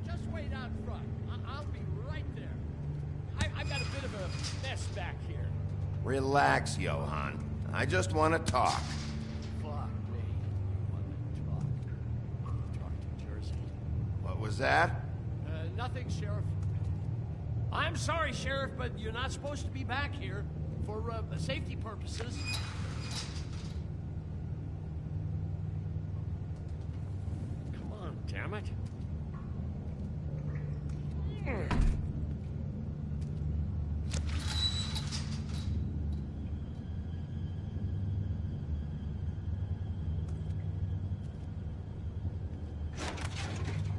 Just wait out front. I'll be right there. I've got a bit of a mess back here. Relax, Johan. I just want to talk. Fuck me. You want to talk to Jersey. What was that? Nothing, Sheriff. I'm sorry, Sheriff, but you're not supposed to be back here for safety purposes. Come on, damn it.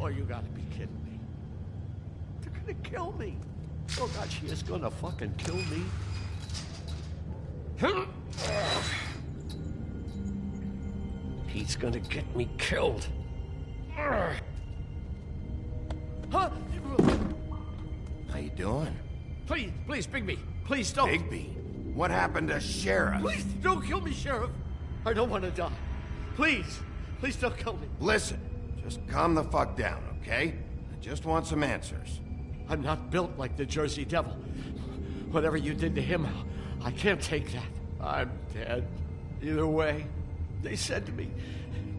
Oh, you gotta be kidding me. They're gonna kill me. Oh, God, she is gonna fucking kill me. He's gonna get me killed. Huh? How you doing? Please, Bigby. Please don't. Bigby? What happened to Sheriff? Please don't kill me, Sheriff. I don't want to die. Please don't kill me. Listen, just calm the fuck down, okay? I just want some answers. I'm not built like the Jersey Devil. Whatever you did to him, I can't take that. I'm dead. Either way, they said to me,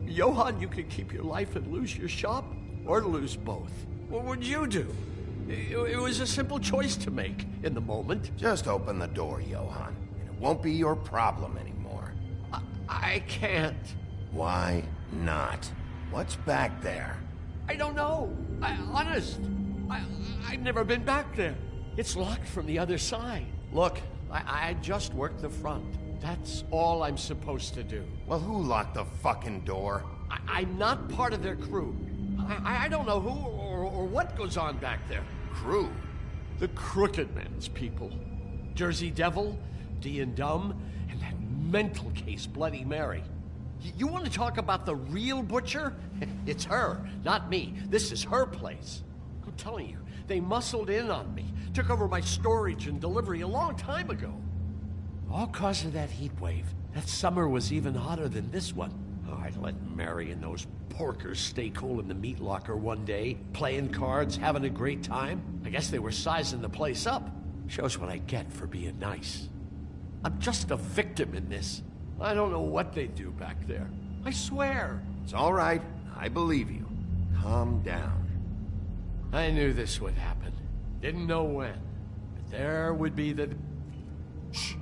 Johan, you can keep your life and lose your shop, or lose both. What would you do? It was a simple choice to make in the moment. Just open the door, Johan, and it won't be your problem anymore. I can't. Why not? What's back there? I don't know. Honest. I've never been back there. It's locked from the other side. Look, I just worked the front. That's all I'm supposed to do. Well, who locked the fucking door? I'm not part of their crew. I don't know who or what goes on back there. Crew? The Crooked Man's people. Jersey Devil, D and Dumb, and that mental case, Bloody Mary. You want to talk about the real butcher? It's her, not me. This is her place. I'm telling you, they muscled in on me, took over my storage and delivery a long time ago. All cause of that heat wave. That summer was even hotter than this one. Oh, I let Mary and those porkers stay cool in the meat locker one day, playing cards, having a great time. I guess they were sizing the place up. Shows what I get for being nice. I'm just a victim in this. I don't know what they do back there. I swear. It's all right. I believe you. Calm down. I knew this would happen. Didn't know when. But there would be the... Shh.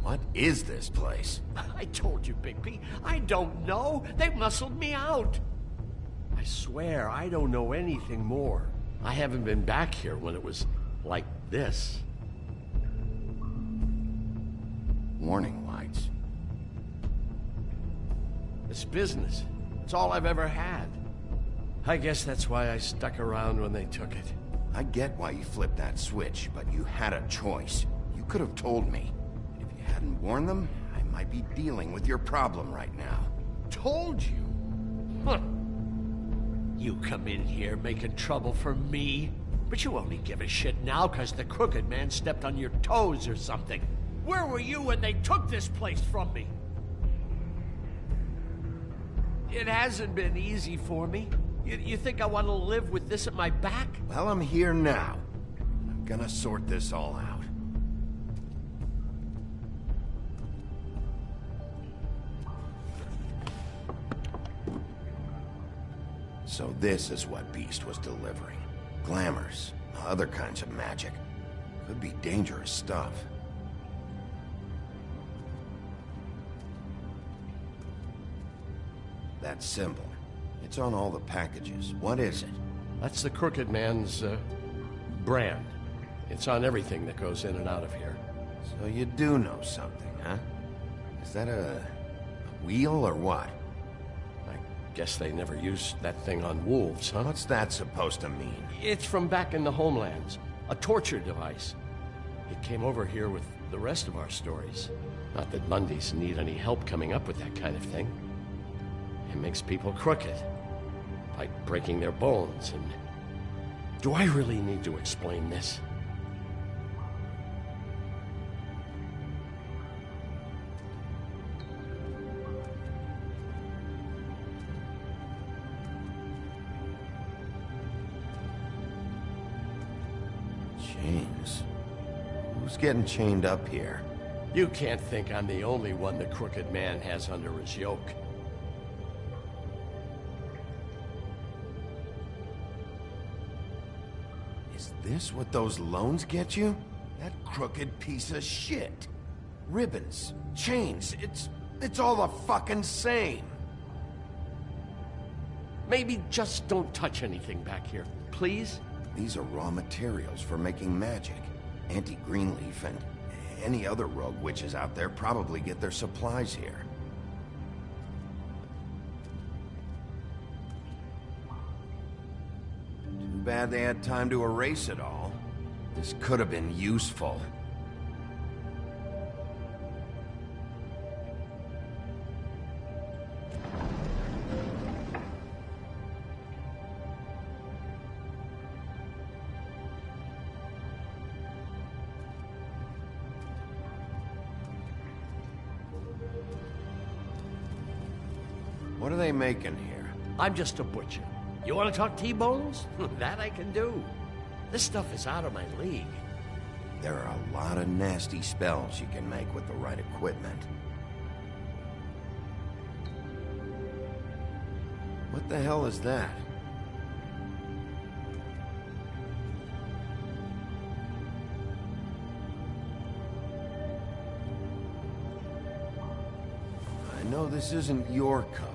What is this place? I told you, Bigby. I don't know. They muscled me out. I swear, I don't know anything more. I haven't been back here when it was like this. Warning lights. It's business. It's all I've ever had. I guess that's why I stuck around when they took it. I get why you flipped that switch, but you had a choice. You could have told me. If you hadn't warned them, I might be dealing with your problem right now. Told you? Huh. You come in here making trouble for me, but you only give a shit now because the Crooked Man stepped on your toes or something. Where were you when they took this place from me? It hasn't been easy for me. You think I want to live with this at my back? Well, I'm here now. I'm gonna sort this all out. So this is what Beast was delivering. Glamours, other kinds of magic. Could be dangerous stuff. That symbol. It's on all the packages. What is it? That's the Crooked Man's, brand. It's on everything that goes in and out of here. So you do know something, huh? Is that a wheel or what? I guess they never used that thing on wolves, huh? What's that supposed to mean? It's from back in the homelands. A torture device. It came over here with the rest of our stories. Not that Mundys need any help coming up with that kind of thing. It makes people crooked. Like breaking their bones and... Do I really need to explain this? Chains. Who's getting chained up here? You can't think I'm the only one the Crooked Man has under his yoke. Is this what those loans get you? That crooked piece of shit. Ribbons, chains, it's all the fucking same. Maybe just don't touch anything back here, please? These are raw materials for making magic. Auntie Greenleaf and any other rogue witches out there probably get their supplies here. Too bad they had time to erase it all. This could have been useful. What are they making here? I'm just a butcher. You want to talk T-bones? That I can do. This stuff is out of my league. There are a lot of nasty spells you can make with the right equipment. What the hell is that? I know this isn't your coat.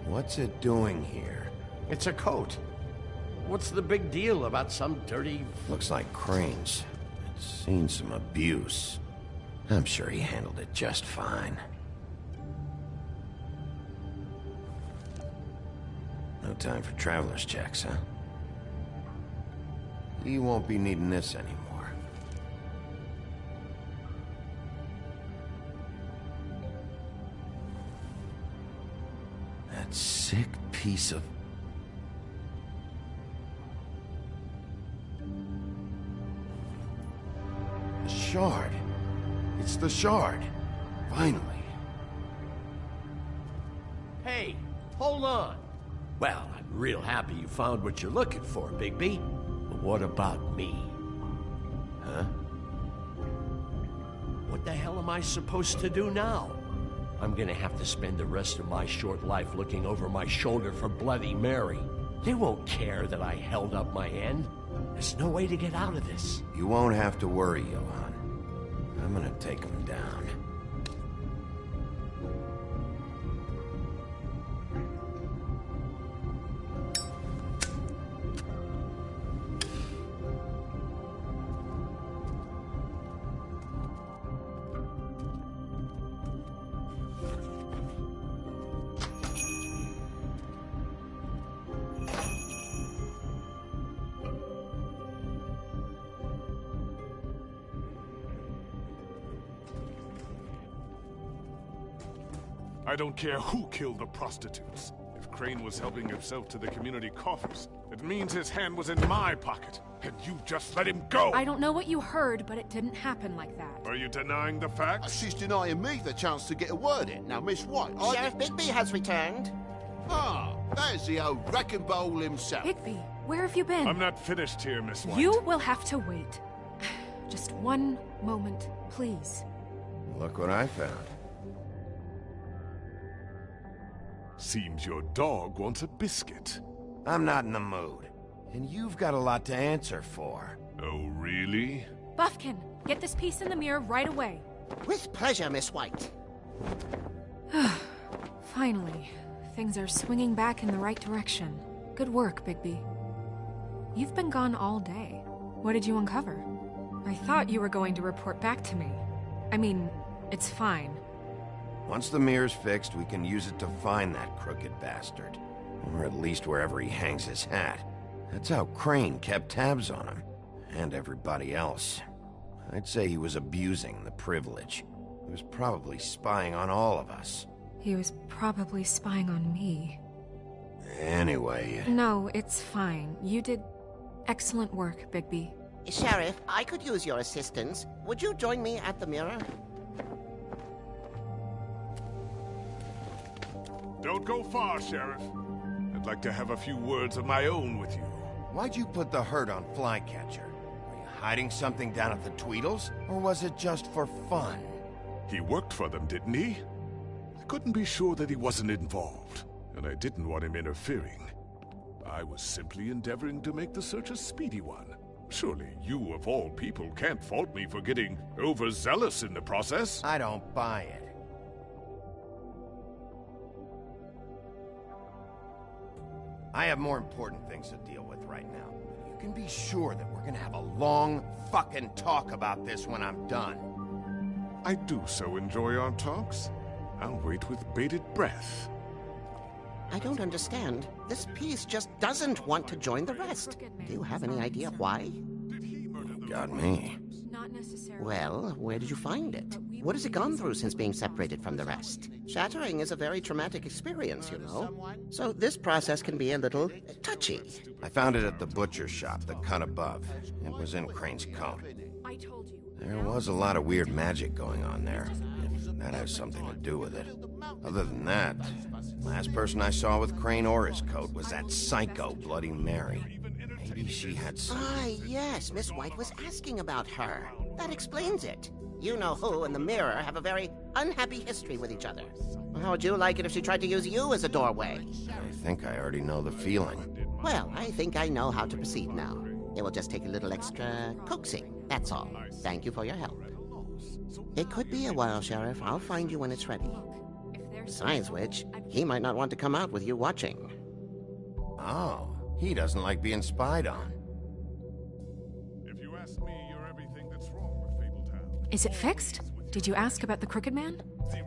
What's it doing here? It's a coat. What's the big deal about some dirty... Looks like cranes. Seen some abuse. I'm sure he handled it just fine. No time for traveler's checks, huh? You won't be needing this anymore. That sick piece of... The shard. It's the shard. Finally. Hey, hold on. Well, I'm real happy you found what you're looking for, Bigby. But what about me? Huh? What the hell am I supposed to do now? I'm gonna have to spend the rest of my short life looking over my shoulder for Bloody Mary. They won't care that I held up my end. There's no way to get out of this. You won't have to worry, Johann. I'm gonna take him down. I don't care who killed the prostitutes. If Crane was helping himself to the community coffers, it means his hand was in my pocket, and you just let him go! I don't know what you heard, but it didn't happen like that. Are you denying the facts? She's denying me the chance to get a word in. Now, Miss White, Sheriff Bigby has returned. Ah, there's the old wrecking bowl himself. Bigby, where have you been? I'm not finished here, Miss White. You will have to wait. Just one moment, please. Look what I found. Seems your dog wants a biscuit. I'm not in the mood. And you've got a lot to answer for. Oh, really? Buffkin, get this piece in the mirror right away. With pleasure, Miss White. Finally, things are swinging back in the right direction. Good work, Bigby. You've been gone all day. What did you uncover? I thought you were going to report back to me. I mean, it's fine. Once the mirror's fixed, we can use it to find that crooked bastard. Or at least wherever he hangs his hat. That's how Crane kept tabs on him. And everybody else. I'd say he was abusing the privilege. He was probably spying on all of us. He was probably spying on me. Anyway... No, it's fine. You did excellent work, Bigby. Sheriff, I could use your assistance. Would you join me at the mirror? Don't go far, Sheriff. I'd like to have a few words of my own with you. Why'd you put the hurt on Flycatcher? Were you hiding something down at the Tweedles? Or was it just for fun? He worked for them, didn't he? I couldn't be sure that he wasn't involved, and I didn't want him interfering. I was simply endeavoring to make the search a speedy one. Surely you, of all people, can't fault me for getting overzealous in the process. I don't buy it. I have more important things to deal with right now. You can be sure that we're gonna have a long fucking talk about this when I'm done. I do so enjoy our talks. I'll wait with bated breath. I don't understand. This piece just doesn't want to join the rest. Do you have any idea why? Got me. Not necessarily. Well, where did you find it? What has it gone through since being separated from the rest? Shattering is a very traumatic experience, you know. So this process can be a little touchy. I found it at the butcher shop, the cut above. It was in Crane's coat. I told you. There was a lot of weird magic going on there, if that has something to do with it. Other than that, last person I saw with Crane or his coat was that psycho Bloody Mary. Maybe she had some... Ah, yes, Miss White was asking about her. That explains it. You know who and the mirror have a very unhappy history with each other. How would you like it if she tried to use you as a doorway? I think I already know the feeling. Well, I think I know how to proceed now. It will just take a little extra coaxing, that's all. Thank you for your help. It could be a while, Sheriff. I'll find you when it's ready. Besides which, he might not want to come out with you watching. Oh, he doesn't like being spied on. If you ask me, you're everything that's Is it fixed? Did you ask about the Crooked Man?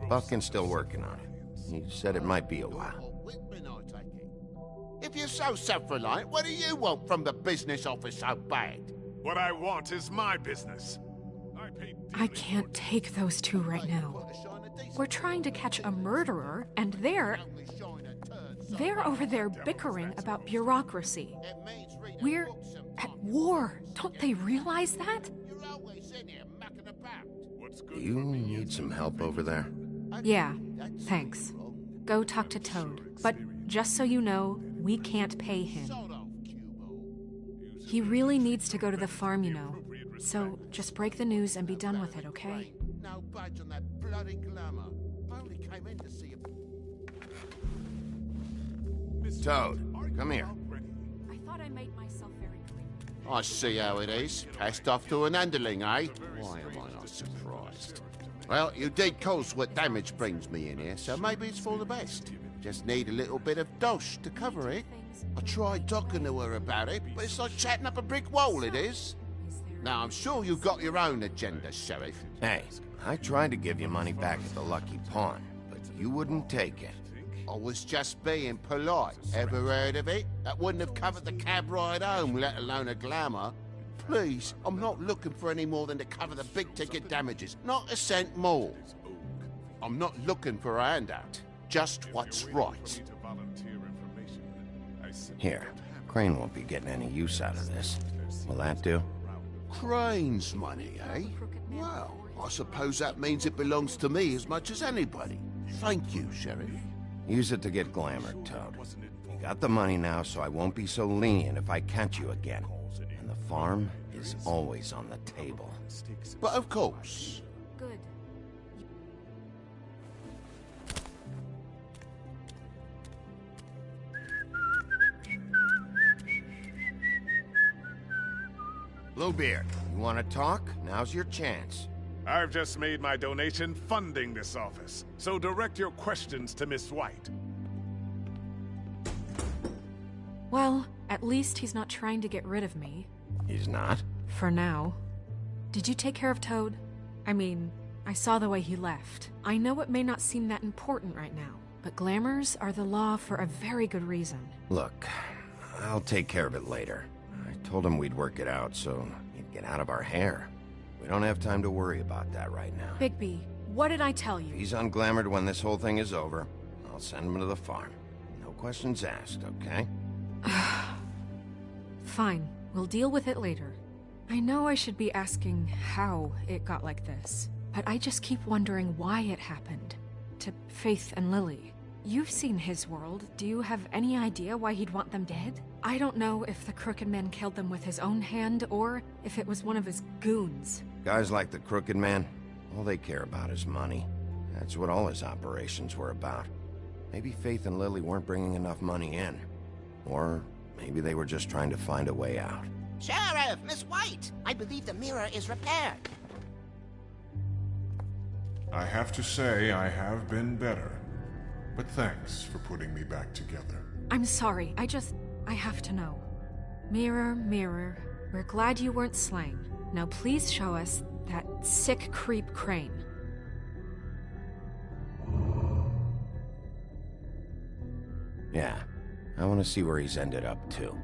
Buffkin's still working on it. He said it might be a while. If you're so self-reliant, what do you want from the business office so bad? What I want is my business. I can't take those two right now. We're trying to catch a murderer, and they're over there bickering about bureaucracy. We're at war. Don't they realize that? Do you need some help over there? Yeah, thanks. Go talk to Toad. But just so you know, we can't pay him. He really needs to go to the farm, you know. So just break the news and be done with it, okay? No budge on that bloody glamour. I only came in to see a... Toad, come here. I thought I made myself very clear. I see how it is. Passed off to an underling, eh? Why am I not surprised? Well, you did cause what damage brings me in here, so maybe it's for the best. Just need a little bit of dosh to cover it. I tried talking to her about it, but it's like chatting up a brick wall, it is. Now, I'm sure you've got your own agenda, Sheriff. Hey, I tried to give you money back at the Lucky Pawn, but you wouldn't take it. I was just being polite. Ever heard of it? That wouldn't have covered the cab ride home, let alone a glamour. Please, I'm not looking for any more than to cover the big-ticket damages. Not a cent more. I'm not looking for a handout. Just what's right. Here, Crane won't be getting any use out of this. Will that do? Crane's money, eh? Well, I suppose that means it belongs to me as much as anybody. Thank you, Sheriff. Use it to get glamored, Toad. You got the money now, so I won't be so lenient if I catch you again. And the farm is always on the table. But of course. Good. Bluebeard, you want to talk? Now's your chance. I've just made my donation funding this office, so direct your questions to Miss White. Well, at least he's not trying to get rid of me. He's not? For now. Did you take care of Toad? I mean, I saw the way he left. I know it may not seem that important right now, but glamours are the law for a very good reason. Look, I'll take care of it later. I told him we'd work it out so he'd get out of our hair. We don't have time to worry about that right now. Bigby, what did I tell you? If he's unglamored when this whole thing is over, I'll send him to the farm. No questions asked, okay? Fine, we'll deal with it later. I know I should be asking how it got like this, but I just keep wondering why it happened. To Faith and Lily. You've seen his world. Do you have any idea why he'd want them dead? I don't know if the Crooked Man killed them with his own hand, or if it was one of his goons. Guys like the Crooked Man, all they care about is money. That's what all his operations were about. Maybe Faith and Lily weren't bringing enough money in. Or maybe they were just trying to find a way out. Sheriff, Miss White! I believe the mirror is repaired. I have to say I have been better. But thanks for putting me back together. I'm sorry, I have to know. Mirror, mirror, we're glad you weren't slain. Now please show us that sick creep Crane. Yeah, I want to see where he's ended up, too.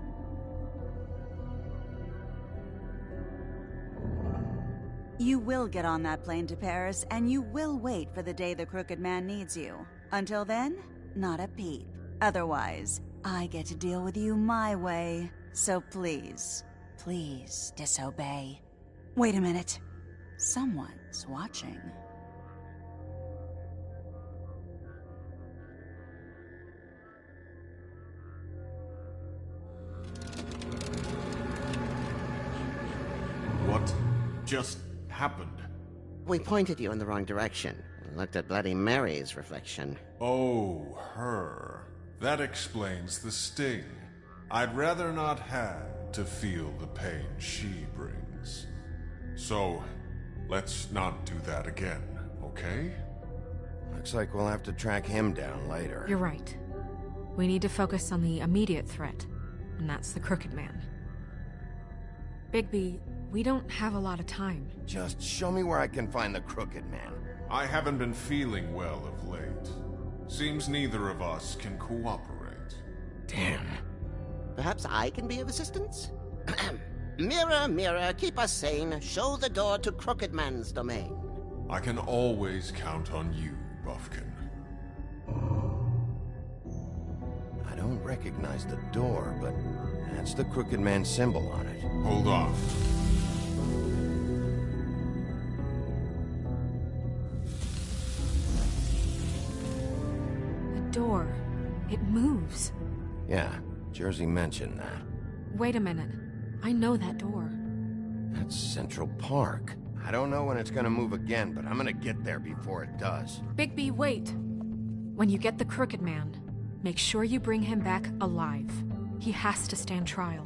You will get on that plane to Paris, and you will wait for the day the Crooked Man needs you. Until then, not a peep. Otherwise, I get to deal with you my way. So please, please disobey. Wait a minute. Someone's watching. What just happened? We pointed you in the wrong direction and looked at Bloody Mary's reflection. Oh, her. That explains the sting. I'd rather not have to feel the pain she brings. So, let's not do that again, okay? Looks like we'll have to track him down later. You're right. We need to focus on the immediate threat, and that's the Crooked Man. Bigby, We don't have a lot of time. Just show me where I can find the Crooked Man. I haven't been feeling well of late. Seems neither of us can cooperate. Damn. Perhaps I can be of assistance? Mirror, mirror, keep us sane. Show the door to Crooked Man's domain. I can always count on you, Buffkin. I don't recognize the door, but that's the Crooked Man symbol on it. Hold on. The door. It moves. Yeah, Jersey mentioned that. Wait a minute. I know that door. That's Central Park. I don't know when it's gonna move again, but I'm gonna get there before it does. Bigby, wait. When you get the Crooked Man, make sure you bring him back alive. He has to stand trial.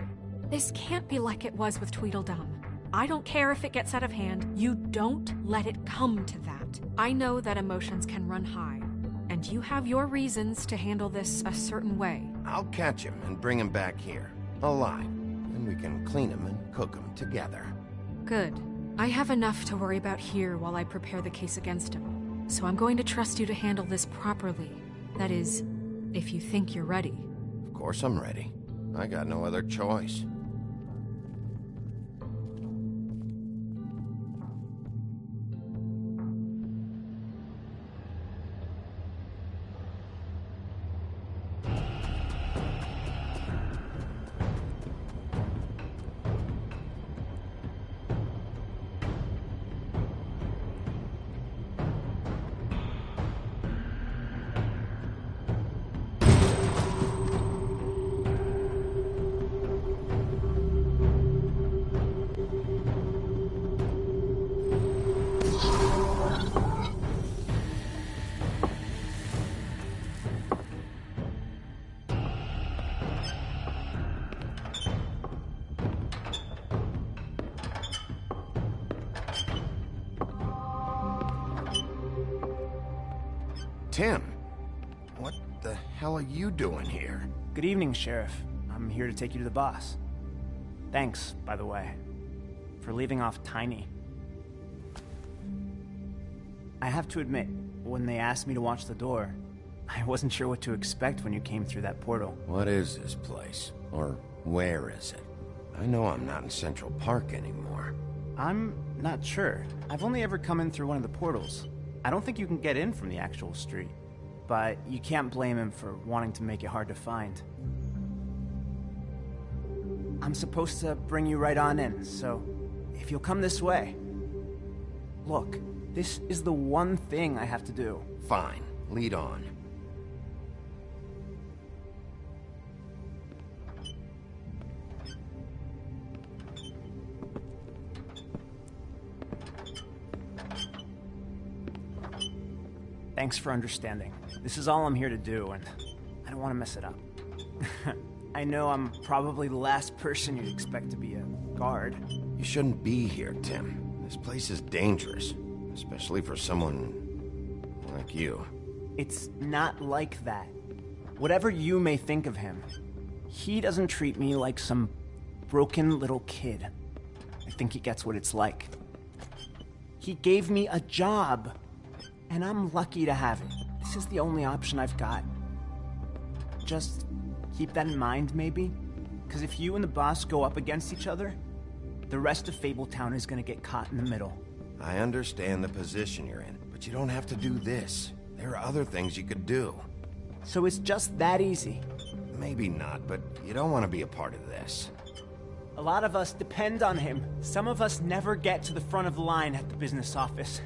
This can't be like it was with Tweedledum. I don't care if it gets out of hand. You don't let it come to that. I know that emotions can run high, and you have your reasons to handle this a certain way. I'll catch him and bring him back here, alive. Then we can clean him and cook him together. Good. I have enough to worry about here while I prepare the case against him. So I'm going to trust you to handle this properly. That is, if you think you're ready. Of course I'm ready. I got no other choice. Tim, what the hell are you doing here? Good evening, Sheriff. I'm here to take you to the boss. Thanks, by the way, for leaving off Tiny. I have to admit, when they asked me to watch the door, I wasn't sure what to expect when you came through that portal. What is this place? Or where is it? I know I'm not in Central Park anymore. I'm not sure. I've only ever come in through one of the portals. I don't think you can get in from the actual street, but you can't blame him for wanting to make it hard to find. I'm supposed to bring you right on in, so if you'll come this way. Look, this is the one thing I have to do. Fine, lead on. Thanks for understanding. This is all I'm here to do, and I don't want to mess it up. I know I'm probably the last person you'd expect to be a guard. You shouldn't be here, Tim. This place is dangerous, especially for someone like you. It's not like that. Whatever you may think of him, he doesn't treat me like some broken little kid. I think he gets what it's like. He gave me a job. And I'm lucky to have it. This is the only option I've got. Just keep that in mind, maybe? Because if you and the boss go up against each other, the rest of Fabletown is gonna get caught in the middle. I understand the position you're in, but you don't have to do this. There are other things you could do. So it's just that easy? Maybe not, but you don't want to be a part of this. A lot of us depend on him. Some of us never get to the front of the line at the business office.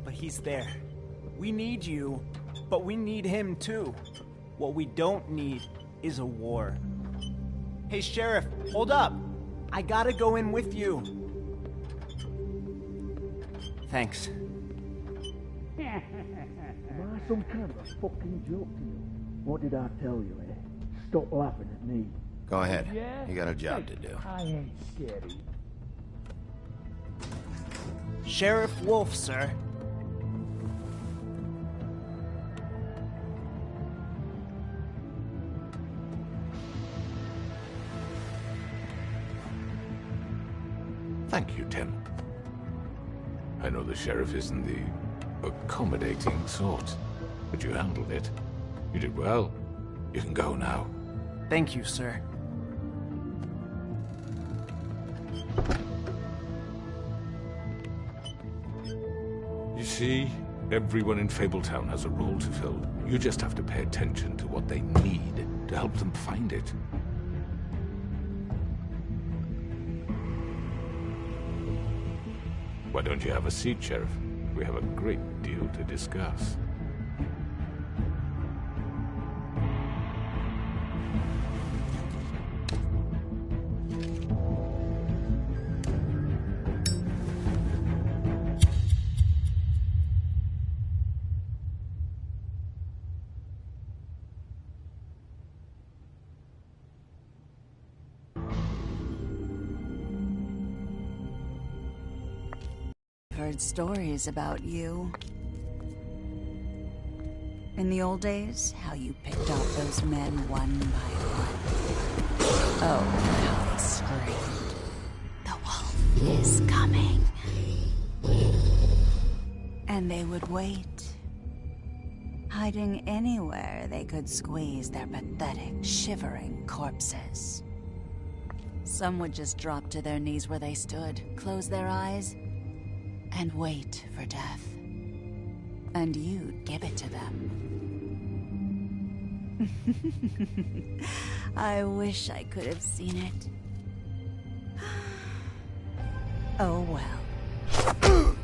But he's there. We need you, but we need him too. What we don't need is a war. Hey, Sheriff, hold up. I gotta go in with you. Thanks. Am I some kind of a fucking joke to you? What did I tell you, eh? Stop laughing at me. Go ahead. Yeah? You got a job to do. I ain't scared of you. Sheriff Wolf, sir. Thank you, Tim. I know the sheriff isn't the accommodating sort, but you handled it. You did well. You can go now. Thank you, sir. You see, everyone in Fabletown has a role to fill. You just have to pay attention to what they need to help them find it. Why don't you have a seat, Sheriff? We have a great deal to discuss. Heard stories about you. In the old days, how you picked off those men one by one. Oh, how they screamed. The wolf is coming. And they would wait, hiding anywhere they could squeeze their pathetic, shivering corpses. Some would just drop to their knees where they stood, close their eyes, and wait for death. And you'd give it to them. I wish I could have seen it. Oh well.